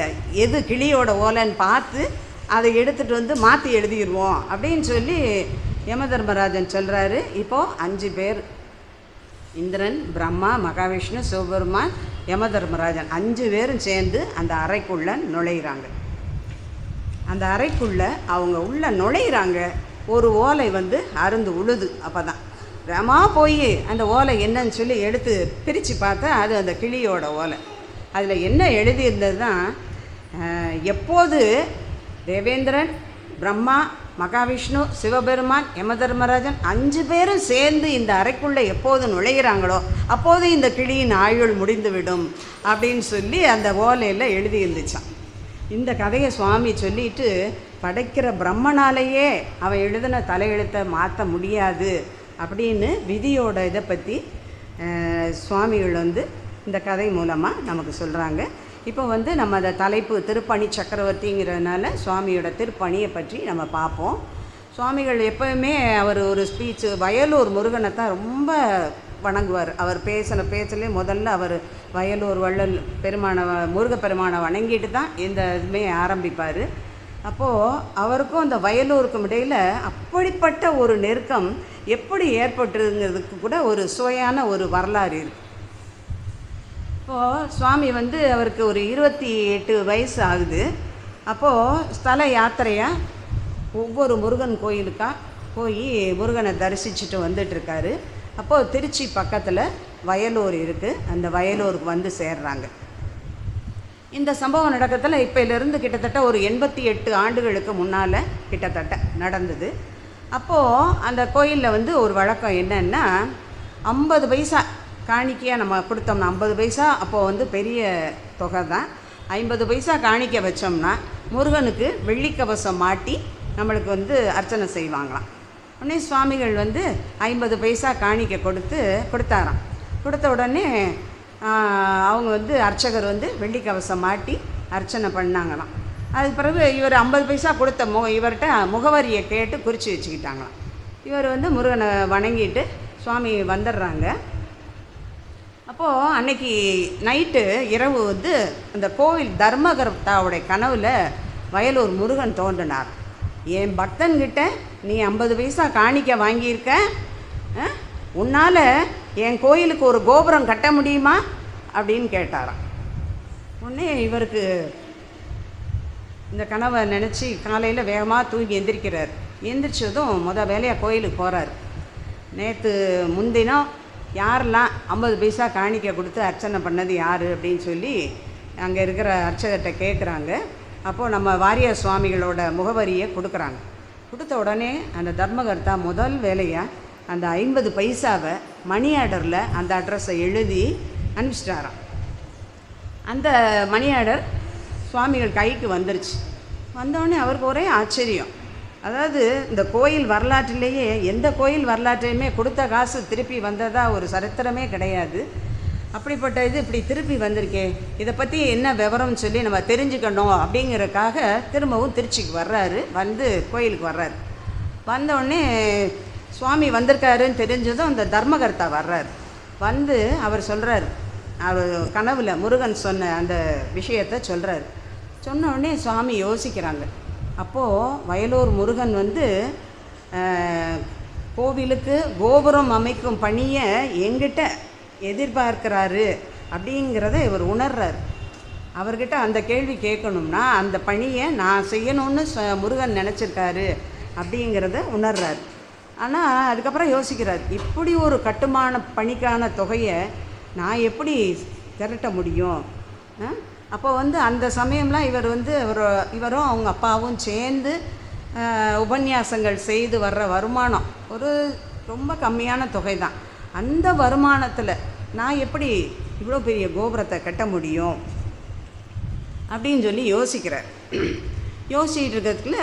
எது கிளியோட ஓலைன்னு பார்த்து அதை எடுத்துகிட்டு வந்து மாற்றி எழுதிடுவோம் அப்படின்னு சொல்லி யமதர்மராஜன் சொல்கிறாரு. இப்போது 5 பேர், இந்திரன் பிரம்மா மகாவிஷ்ணு சிவபெருமான் யமதர்மராஜன் 5 பேரும் சேர்ந்து அந்த அறைக்குள்ளே நுழையிறாங்க. அந்த அறைக்குள்ளே அவங்க உள்ளே நுழையிறாங்க, ஒரு ஓலை வந்து அருந்து உழுது. அப்போ தான் வேகமாக போய் அந்த ஓலை என்னன்னு சொல்லி எடுத்து பிரித்து பார்த்தா அது அந்த கிளியோட ஓலை. அதில் என்ன எழுதியிருந்தது தான், எப்போது தேவேந்திரன் பிரம்மா மகாவிஷ்ணு சிவபெருமான் யமதர்மராஜன் 5 பேரும் சேர்ந்து இந்த அறைக்குள்ளே எப்போது நுழைகிறாங்களோ அப்போது இந்த கிளியின் ஆயுள் முடிந்துவிடும் அப்படின்னு சொல்லி அந்த ஓலையில் எழுதியிருந்துச்சான். இந்த கதையை சுவாமி சொல்லிட்டு, படைக்கிற பிரம்மனாலேயே அவன் எழுதின தலையெழுத்தை மாற்ற முடியாது அப்படின்னு விதியோட இதை பற்றி சுவாமிகள் வந்து இந்த கதை மூலமாக நமக்கு சொல்கிறாங்க. இப்போ வந்து நம்ம அதை தலைப்பு திருப்பணி சக்கரவர்த்திங்கிறதுனால சுவாமியோட திருப்பணியை பற்றி நம்ம பார்ப்போம். சுவாமிகள் எப்போவுமே அவர் ஒரு ஸ்பீச்சு வயலூர் முருகனை தான் ரொம்ப வணங்குவார். அவர் பேச்சிலே முதல்ல அவர் வயலூர் வள்ளல் பெருமானை முருகப்பெருமானை வணங்கிட்டு தான் இந்த இதுமே ஆரம்பிப்பார். அப்போது அவருக்கும் அந்த வயலூருக்கும் இடையில் அப்படிப்பட்ட ஒரு நெருக்கம் எப்படி ஏற்பட்டுருங்கிறதுக்கு கூட ஒரு சுவையான ஒரு வரலாறு இருக்குது. இப்போது சுவாமி வந்து அவருக்கு ஒரு 28 வயசு ஆகுது. அப்போது ஸ்தல யாத்திரையாக ஒவ்வொரு முருகன் கோயிலுக்காக போய் முருகனை தரிசிச்சுட்டு வந்துட்டுருக்காரு. அப்போது திருச்சி பக்கத்தில் வயலூர் இருக்குது, அந்த வயலூருக்கு வந்து சேர்றாங்க. இந்த சம்பவம் நடக்கிறதுல இப்போலேருந்து கிட்டத்தட்ட ஒரு 88 ஆண்டுகளுக்கு முன்னால் கிட்டத்தட்ட நடந்தது. அப்போது அந்த கோயிலில் வந்து ஒரு வழக்கம் என்னன்னா, 50 பைசா காணிக்கையாக நம்ம கொடுத்தோம்னா 50 பைசா அப்போது வந்து பெரிய தொகை தான். 50 பைசா காணிக்கை வச்சோம்னா முருகனுக்கு வெள்ளிக்கவசம் மாட்டி நம்மளுக்கு வந்து அர்ச்சனை செய்வாங்களாம். உடனே சுவாமிகள் வந்து 50 பைசா காணிக்கை கொடுத்தாராம். கொடுத்த உடனே அவங்க வந்து அர்ச்சகர் வந்து வெள்ளிக்கவசம் மாட்டி அர்ச்சனை பண்ணாங்களாம். அதுக்கு பிறகு இவர் 50 பைசா கொடுத்த இவர்கிட்ட முகவரியை கேட்டு குறித்து வச்சுக்கிட்டாங்களாம். இவர் வந்து முருகனை வணங்கிட்டு சுவாமி வந்துடுறாங்க. அப்போது அன்னைக்கு நைட்டு இரவு வந்து அந்த கோவில் தர்மகர்த்தாவுடைய கனவில் வயலூர் முருகன் தோன்றினார். என் பக்தன்கிட்ட நீ 50 பைசா காணிக்க வாங்கியிருக்க, உன்னால் என் கோயிலுக்கு ஒரு கோபுரம் கட்ட முடியுமா அப்படின்னு கேட்டாராம். உடனே இவருக்கு இந்த கனவை நினச்சி காலையில் வேகமாக தூங்கி எந்திரிக்கிறார். எந்திரிச்சதும் வேலையாக கோயிலுக்கு போகிறார். நேற்று முன்தினம் யாரெல்லாம் 50 பைசா காணிக்கை கொடுத்து அர்ச்சனை பண்ணது யார் அப்படின்னு சொல்லி அங்கே இருக்கிற அர்ச்சகர்கிட்ட கேட்குறாங்க. அப்போது நம்ம வாரியார் சுவாமிகளோட முகவரியை கொடுக்குறாங்க. கொடுத்த உடனே அந்த தர்மகர்த்தா முதல் வேலையாக அந்த 50 பைசாவை மணி ஆர்டரில் அந்த அட்ரஸை எழுதி அனுப்பிச்சிட்டாராம். அந்த மணி ஆர்டர் சுவாமிகள் கைக்கு வந்துருச்சு. வந்தோடனே அவருக்கு ஒரே ஆச்சரியம். அதாவது இந்த கோயில் வரலாற்றிலேயே எந்த கோயில் வரலாற்றையுமே கொடுத்த காசு திருப்பி வந்ததாக ஒரு சரித்திரமே கிடையாது. அப்படிப்பட்ட இது இப்படி திருப்பி வந்திருக்கே, இதை பற்றி என்ன விவரம்னு சொல்லி நம்ம தெரிஞ்சுக்கணும் அப்படிங்கிறதுக்காக திரும்பவும் திருச்சிக்கு வர்றாரு. வந்து கோயிலுக்கு வர்றாரு. வந்தோடனே சுவாமி வந்திருக்காருன்னு தெரிஞ்சதும் அந்த தர்மகர்த்தா வர்றார். வந்து அவர் சொல்கிறார், அவர் கனவில் முருகன் சொன்ன அந்த விஷயத்தை சொல்கிறார். சொன்னோடனே சுவாமி யோசிக்கிறாங்க. அப்போது வயலூர் முருகன் வந்து கோவிலுக்கு கோபுரம் அமைக்கும் பணியை எங்கிட்ட எதிர்பார்க்கிறாரு அப்படிங்கிறத இவர் உணர்றார். அவர்கிட்ட அந்த கேள்வி கேட்கணும்னா அந்த பணியை நான் செய்யணும்னு முருகன் நினச்சிருக்காரு அப்படிங்கிறத உணர்றார். ஆனால் அதுக்கப்புறம் யோசிக்கிறார், இப்படி ஒரு கட்டுமான பணிக்கான தொகையை நான் எப்படி திரட்ட முடியும்? அப்போ வந்து அந்த சமயம்லாம் இவர் வந்து இவரும் அவங்க அப்பாவும் சேர்ந்து உபன்யாசங்கள் செய்து வர்ற வருமானம் ஒரு ரொம்ப கம்மியான தொகை தான். அந்த வருமானத்தில் நான் எப்படி இவ்வளோ பெரிய கோபுரத்தை கட்ட முடியும் அப்படின்னு சொல்லி யோசிக்கிறார். யோசிச்சுட்டு இருக்கிறதுக்குள்ள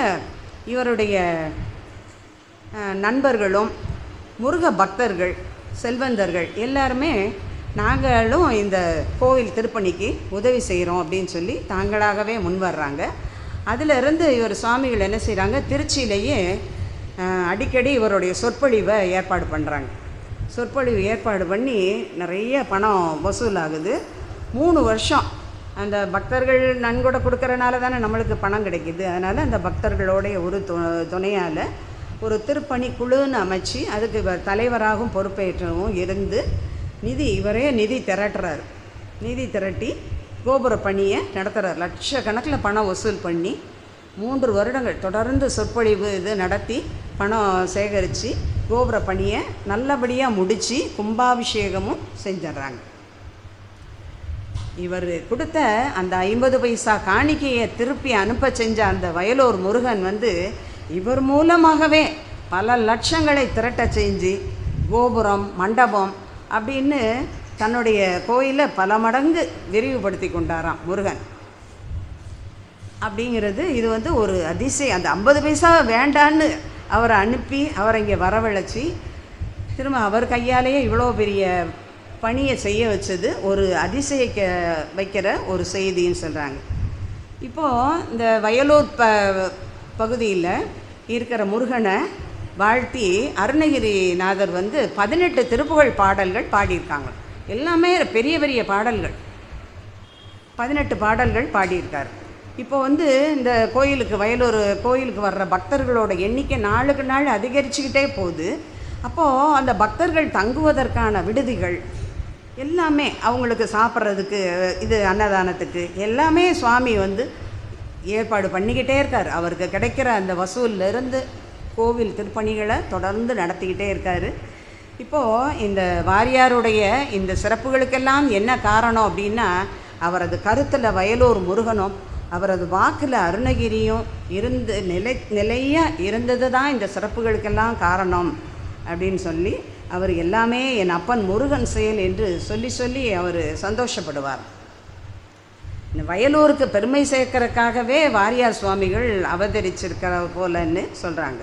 இவருடைய நண்பர்களும் முருக பக்தர்கள் செல்வந்தர்கள் எல்லாருமே நாங்களும் இந்த கோவில் திருப்பணிக்கு உதவி செய்கிறோம் அப்படின்னு சொல்லி தாங்களாகவே முன் வர்றாங்க. அதிலிருந்து இவர் சுவாமிகள் என்ன செய்கிறாங்க, திருச்சியிலேயே அடிக்கடி இவருடைய சொற்பொழிவை ஏற்பாடு பண்ணுறாங்க. சொற்பொழிவு ஏற்பாடு பண்ணி நிறைய பணம் வசூலாகுது. 3 வருஷம் அந்த பக்தர்கள் நன்கொடை கொடுக்கறனால தானே நம்மளுக்கு பணம் கிடைக்கிது. அதனால் அந்த பக்தர்களுடைய ஒரு துணையால் ஒரு திருப்பணி குழுன்னு அமைச்சு அதுக்கு இவர் தலைவராகவும் பொறுப்பேற்றவும் இருந்து இவரே நிதி திரட்டுறார். நிதி திரட்டி கோபுர பணியை நடத்துகிறார். லட்சக்கணக்கில் பணம் வசூல் பண்ணி 3 வருடங்கள் தொடர்ந்து சொற்பொழிவு இது நடத்தி பணம் சேகரித்து கோபுர பணியை நல்லபடியாக முடித்து கும்பாபிஷேகமும் செஞ்சிட்றாங்க. இவர் கொடுத்த அந்த 50 பைசா காணிக்கையை திருப்பி அனுப்ப செஞ்ச அந்த வயலூர் முருகன் வந்து இவர் மூலமாகவே பல லட்சங்களை திரட்ட செஞ்சு கோபுரம் மண்டபம் அப்படின்னு தன்னுடைய கோயிலை பல மடங்கு விரிவுபடுத்தி கொண்டாராம் முருகன். அப்படிங்கிறது இது வந்து ஒரு அதிசயம். அந்த 50 பைசா வேண்டான்னு அவரை அனுப்பி அவரை இங்கே வரவழைச்சி திரும்ப அவர் கையாலேயே இவ்வளோ பெரிய பணியை செய்ய வச்சது ஒரு அதிசயிக்க வைக்கிற ஒரு செய்தின்னு சொல்கிறாங்க. இப்போது இந்த வயலூர் பகுதியில் இருக்கிற முருகனை வாழ்த்தி அருணகிரிநாதர் வந்து 18 திருப்புகழ் பாடல்கள் பாடியிருக்காங்க. எல்லாமே பெரிய பெரிய பாடல்கள், 18 பாடல்கள் பாடியிருக்கார். இப்போ வந்து இந்த கோயிலுக்கு வயலூர் கோயிலுக்கு வர்ற பக்தர்களோட எண்ணிக்கை நாளுக்கு நாள் அதிகரிச்சுக்கிட்டே போகுது. அப்போது அந்த பக்தர்கள் தங்குவதற்கான விடுதிகள் எல்லாமே அவங்களுக்கு சாப்பிட்றதுக்கு இது அன்னதானத்துக்கு எல்லாமே சுவாமி வந்து ஏற்பாடு பண்ணிக்கிட்டே இருக்கார். அவருக்கு கிடைக்கிற அந்த வசூலிருந்து கோவில் திருப்பணிகளை தொடர்ந்து நடத்திக்கிட்டே இருக்கார். இப்போது இந்த வாரியாருடைய இந்த சிறப்புகளுக்கெல்லாம் என்ன காரணம் அப்படின்னா, அவரது கருத்தில் வயலூர் முருகனும் அவரது வாக்கில் அருணகிரியும் இருந்து நிலையாக இருந்தது தான் இந்த சிறப்புகளுக்கெல்லாம் காரணம் அப்படின்னு சொல்லி அவர் எல்லாமே என் அப்பன் முருகன் செயல் என்று சொல்லி அவர் சந்தோஷப்படுவார். இந்த வயலூருக்கு பெருமை சேர்க்கறதுக்காகவே வாரியார் சுவாமிகள் அவதரிச்சிருக்கிற போலன்னு சொல்கிறாங்க.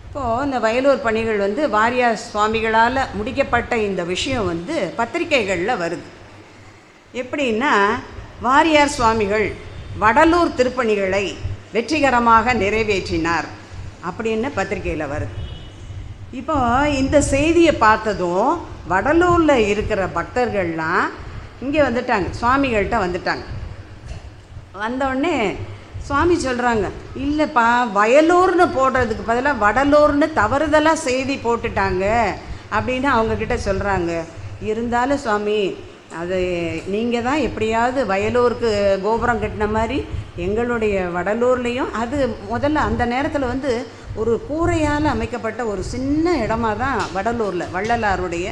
இப்போது இந்த வயலூர் பணிகள் வந்து வாரியார் சுவாமிகளால் முடிக்கப்பட்ட இந்த விஷயம் வந்து பத்திரிகைகளில் வருது. எப்படின்னா, வாரியார் சுவாமிகள் வடலூர் திருப்பணிகளை வெற்றிகரமாக நிறைவேற்றினார் அப்படின்னு பத்திரிகையில் வருது. இப்போ இந்த செய்தியை பார்த்ததும் வடலூரில் இருக்கிற பக்தர்கள்லாம் இங்கே வந்துட்டாங்க, சுவாமிகள்கிட்ட வந்துட்டாங்க. வந்தோடனே சுவாமி சொல்கிறாங்க, இல்லைப்பா வயலூர்னு போடுறதுக்கு பதிலாக வடலூர்னு தவறுதலாக செய்தி போட்டுட்டாங்க அப்படின்னு அவங்கக்கிட்ட சொல்கிறாங்க. இருந்தாலும் சுவாமி, அது நீங்கள் தான் எப்படியாவது வயலூருக்கு கோபுரம் கட்டின மாதிரி எங்களுடைய வடலூர்லேயும் அது முதல்ல அந்த நேரத்தில் வந்து ஒரு கூரையால் அமைக்கப்பட்ட ஒரு சின்ன இடமா தான் வடலூரில் வள்ளலாருடைய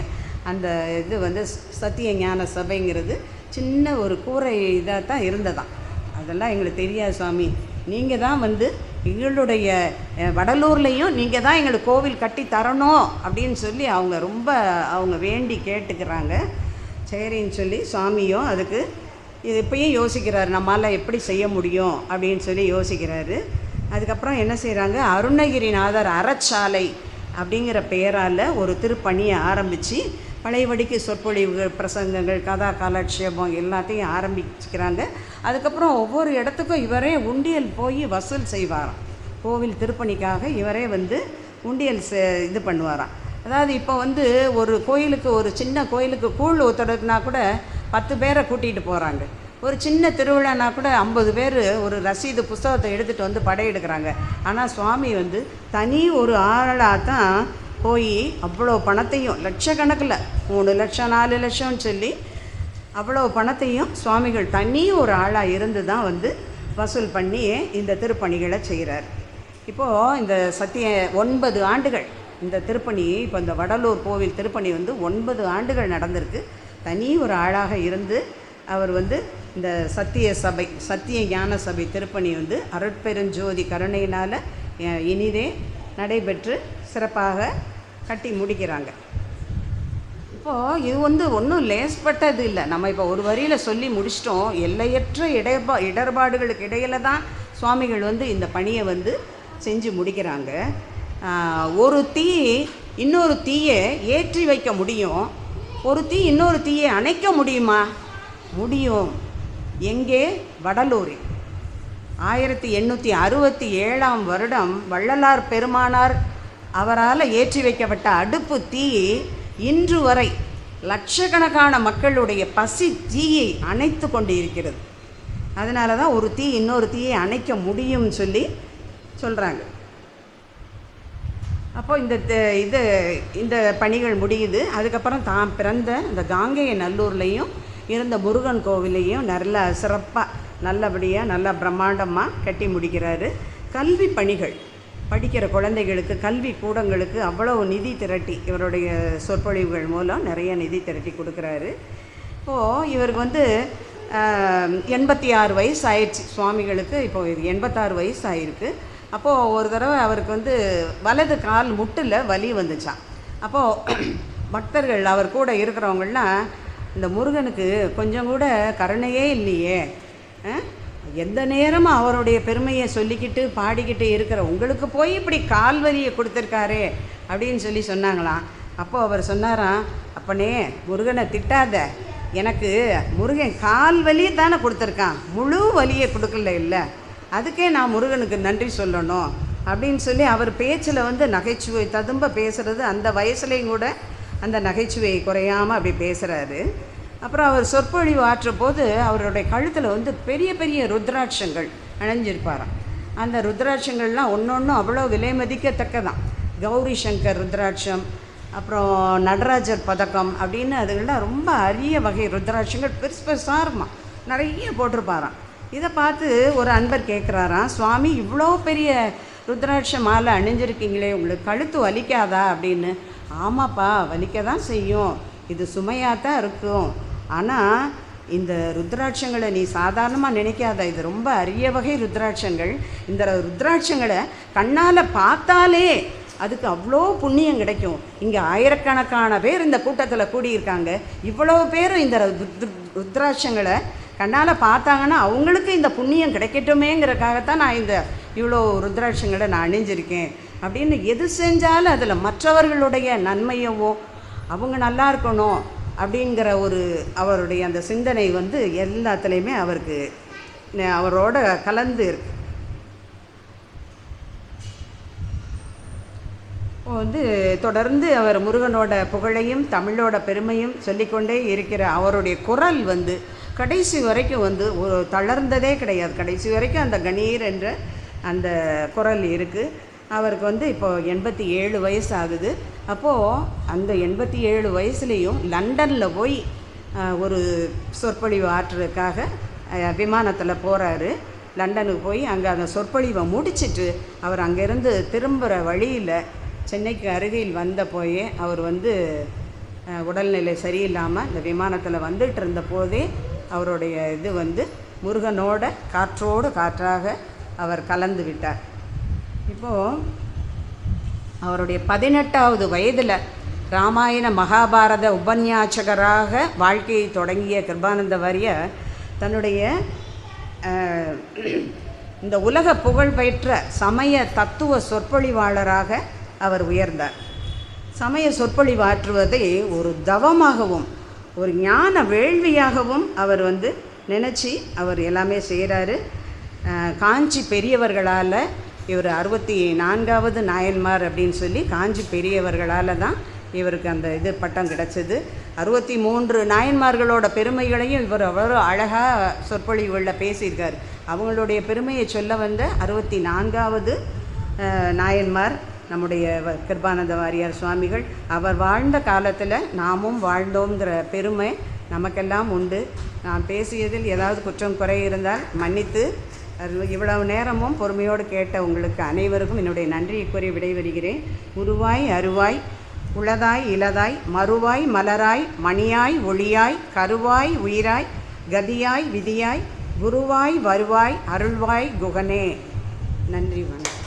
அந்த இது வந்து சத்திய ஞான சபைங்கிறது சின்ன ஒரு கூரை இதாக தான் இருந்ததாம். அதெல்லாம் எங்களுக்கு தெரியாது சுவாமி, நீங்கள் தான் வந்து எங்களுடைய வடலூர்லேயும் நீங்கள் தான் எங்களுக்கு கோவில் கட்டி தரணும் அப்படின்னு சொல்லி அவங்க வேண்டி கேட்டுக்கிறாங்க. சரின்னு சொல்லி சுவாமியும் அதுக்கு இது இப்பயும் யோசிக்கிறாரு, நம்மளால் எப்படி செய்ய முடியும் அப்படின்னு சொல்லி யோசிக்கிறாரு. அதுக்கப்புறம் என்ன செய்கிறாங்க, அருணகிரிநாதர் அறச்சாலை அப்படிங்கிற பெயரால் ஒரு திருப்பணியை ஆரம்பித்து பழையபடிக்கு சொற்பொழிவுகள், பிரசங்கங்கள், கதா காலட்சேபம் எல்லாத்தையும் ஆரம்பிச்சுக்கிறாங்க. அதுக்கப்புறம் ஒவ்வொரு இடத்துக்கும் இவரே உண்டியல் போய் வசூல் செய்வாராம். கோவில் திருப்பணிக்காக இவரே வந்து உண்டியல் இது பண்ணுவாராம். அதாவது இப்போ வந்து ஒரு கோயிலுக்கு, ஒரு சின்ன கோயிலுக்கு கூழ் ஊற்றுறதுனா கூட 10 பேரை கூட்டிகிட்டு போகிறாங்க. ஒரு சின்ன திருவிழானா கூட 50 பேர் ஒரு ரசீது புஸ்தகத்தை எடுத்துகிட்டு வந்து படையெடுக்கிறாங்க. ஆனால் சுவாமி வந்து தனி ஒரு ஆளாக தான் போய் அவ்வளோ பணத்தையும், லட்சக்கணக்கில் 3 லட்சம் 4 லட்சம்னு சொல்லி அவ்வளோ பணத்தையும் சுவாமிகள் தனி ஒரு ஆளாக இருந்து தான் வந்து வசூல் பண்ணி இந்த திருப்பணிகளை செய்கிறார். இப்போது இந்த 9 ஆண்டுகள் இந்த திருப்பணி, இப்போ இந்த வடலூர் கோவில் திருப்பணி வந்து 9 ஆண்டுகள் நடந்திருக்கு. தனி ஒரு ஆளாக இருந்து அவர் வந்து இந்த சத்திய ஞான சபை திருப்பணி வந்து அருட்பெருஞ்சோதி கருணையினால் இனிதே நடைபெற்று சிறப்பாக கட்டி முடிக்கிறாங்க. இப்போது இது வந்து ஒன்றும் லேஸ்பட்டது இல்லை. நம்ம இப்போ ஒரு வரியில் சொல்லி முடிச்சிட்டோம். எல்லையற்ற இடர்பாடுகளுக்கு இடையில தான் சுவாமிகள் வந்து இந்த பணியை வந்து செஞ்சு முடிக்கிறாங்க. ஒரு தீ இன்னொரு தீயை ஏற்றி வைக்க முடியும், ஒரு தீ இன்னொரு தீயை அணைக்க முடியுமா? முடியும். எங்கே? வடலூரில் 1867ஆம் வருடம் வள்ளலார் பெருமானார் அவரால் ஏற்றி வைக்கப்பட்ட அடுப்பு தீ இன்று வரை லட்சக்கணக்கான மக்களுடைய பசி தீயை அணைத்து கொண்டு இருக்கிறது. அதனால தான் ஒரு தீ இன்னொரு தீயை அணைக்க முடியும்னு சொல்லி சொல்கிறாங்க. அப்போ இந்த பணிகள் முடியுது. அதுக்கப்புறம் தான் பிறந்த இந்த காங்கேய நல்லூர்லேயும் இருந்த முருகன் கோவிலையும் நல்லா சிறப்பாக நல்லபடியாக நல்லா பிரம்மாண்டமாக கட்டி முடிக்கிறாரு. கல்வி பணிகள், படிக்கிற குழந்தைகளுக்கு கல்வி கூடங்களுக்கு அவ்வளோ நிதி திரட்டி இவருடைய சொற்பொழிவுகள் மூலம் நிறைய நிதி திரட்டி கொடுக்குறாரு. இப்போது இவருக்கு வந்து 86 வயசு ஆயிடுச்சு சுவாமிகளுக்கு. இப்போது 86 வயசு ஆகிருக்கு. அப்போது ஒரு தடவை அவருக்கு வந்து வலது கால் முட்டில் வலி வந்துச்சான். அப்போது பக்தர்கள் அவர் கூட இருக்கிறவங்களாம், இந்த முருகனுக்கு கொஞ்சம் கூட கருணையே இல்லையே, எந்த நேரமும் அவருடைய பெருமையை சொல்லிக்கிட்டு பாடிக்கிட்டு இருக்கிற உங்களுக்கு போய் இப்படி கால் வலியை கொடுத்துருக்காரே அப்படின்னு சொல்லி சொன்னாங்களாம். அப்போது அவர் சொன்னாராம், அப்பனே முருகனை திட்டாத, எனக்கு முருகன் கால் வலியை தானே கொடுத்துருக்கான், முழு வலியை கொடுக்கல, இல்லை அதுக்கே நான் முருகனுக்கு நன்றி சொல்லணும் அப்படின்னு சொல்லி அவர் பேச்சில் வந்து நகைச்சுவை ததும்ப பேசுகிறது. அந்த வயசுலேயும் கூட அந்த நகைச்சுவையை குறையாமல் அப்படி பேசுகிறாரு. அப்புறம் அவர் சொற்பொழிவு ஆற்ற போது அவருடைய கழுத்தில் வந்து பெரிய பெரிய ருத்ராட்சங்கள் அணிஞ்சிருப்பாராம். அந்த ருத்ராட்சங்கள்லாம் ஒன்றொன்றும் அவ்வளோ விலை மதிக்கத்தக்கதான். கௌரி சங்கர் ருத்ராட்சம், அப்புறம் நடராஜர் பதக்கம் அப்படின்னு அதுகள்லாம் ரொம்ப அரிய வகை ருத்ராட்சங்கள் பெருசு பெருசாருமா நிறைய போட்டிருப்பாராம். இதை பார்த்து ஒரு அன்பர் கேட்குறாராம், சுவாமி இவ்வளோ பெரிய ருத்ராட்ச மாலை அணிஞ்சிருக்கீங்களே, உங்களுக்கு கழுத்து வலிக்காதா அப்படின்னு. ஆமாப்பா வலிக்க தான் செய்யும், இது சுமையாக தான் இருக்கும், ஆனால் இந்த ருத்ராட்சங்களை நீ சாதாரணமாக நினைக்காத, இது ரொம்ப அரிய வகை ருத்ராட்சங்கள். இந்த ருத்ராட்சங்களை கண்ணால் பார்த்தாலே அதுக்கு அவ்வளோ புண்ணியம் கிடைக்கும். இங்கே ஆயிரக்கணக்கான பேர் இந்த கூட்டத்தில் கூடியிருக்காங்க. இவ்வளோ பேரும் இந்த ருத்ராட்சங்களை கண்ணால் பார்த்தாங்கன்னா அவங்களுக்கு இந்த புண்ணியம் கிடைக்கட்டுமேங்கிறக்காகத்தான் நான் இந்த இவ்வளோ ருத்ராட்சங்களை நான் அணிஞ்சிருக்கேன் அப்படின்னு. எது செஞ்சாலும் அதில் மற்றவர்களுடைய நன்மையவோ அவங்க நல்லா இருக்கணும் அப்படிங்கிற ஒரு அவருடைய அந்த சிந்தனை வந்து எல்லாத்துலேயுமே அவருக்கு அவரோட கலந்து இருக்கு. வந்து தொடர்ந்து அவர் முருகனோட புகழையும் தமிழோட பெருமையும் சொல்லிக்கொண்டே இருக்கிற அவருடைய குரல் வந்து கடைசி வரைக்கும் வந்து ஒரு தளர்ந்ததே கிடையாது. கடைசி வரைக்கும் அந்த கணீர் என்ற அந்த குரல் இருக்குது. அவருக்கு வந்து இப்போது 87 வயசு ஆகுது. அப்போது அந்த 87 வயசுலேயும் லண்டனில் போய் ஒரு சொற்பொழிவு ஆற்றுறதுக்காக விமானத்தில் போகிறாரு. லண்டனுக்கு போய் அங்கே அந்த சொற்பொழிவை முடிச்சுட்டு அவர் அங்கேருந்து திரும்புகிற வழியில் சென்னைக்கு அருகில் வந்த போயே அவர் வந்து உடல்நிலை சரியில்லாமல் இந்த விமானத்தில் வந்துட்டு இருந்த போதே அவருடைய இது முருகனோட காற்றோடு காற்றாக அவர் கலந்து விட்டார். இப்போது அவருடைய 18வது வயதில் ராமாயண மகாபாரத உபன்யாசகராக வாழ்க்கையை தொடங்கிய கிருபானந்த வாரியார் தன்னுடைய இந்த உலக புகழ்பெற்ற சமய தத்துவ சொற்பொழிவாளராக அவர் உயர்ந்தார். சமய சொற்பொழிவாற்றுவதை ஒரு தவமாகவும் ஒரு ஞான வேள்வியாகவும் அவர் நினச்சி அவர் எல்லாமே செய்கிறாரு. காஞ்சி பெரியவர்களால் இவர் 64வது நாயன்மார் அப்படின்னு சொல்லி காஞ்சி பெரியவர்களால் தான் இவருக்கு அந்த பட்டம் கிடச்சிது. 63 நாயன்மார்களோட பெருமைகளையும் இவர் அவ்வளோ அழகாக சொற்பொழிவுகளில் பேசியிருக்கார். அவங்களுடைய பெருமையை சொல்ல வந்த 64வது நாயன்மார் நம்முடைய கிருபானந்த வாரியார் சுவாமிகள். அவர் வாழ்ந்த காலத்தில் நாமும் வாழ்ந்தோங்கிற பெருமை நமக்கெல்லாம் உண்டு. நான் பேசியதில் ஏதாவது குற்றம் குறை இருந்தால் மன்னித்து, இவ்வளவு நேரமும் பொறுமையோடு கேட்ட உங்களுக்கு அனைவருக்கும் என்னுடைய நன்றியை கூறி விடைபெறுகிறேன். உருவாய் அருவாய் உளதாய் இலதாய் மறுவாய் மலராய் மணியாய் ஒளியாய் கருவாய் உயிராய் கதியாய் விதியாய் குருவாய் வருவாய் அருள்வாய் குகனே. நன்றி, வணக்கம்.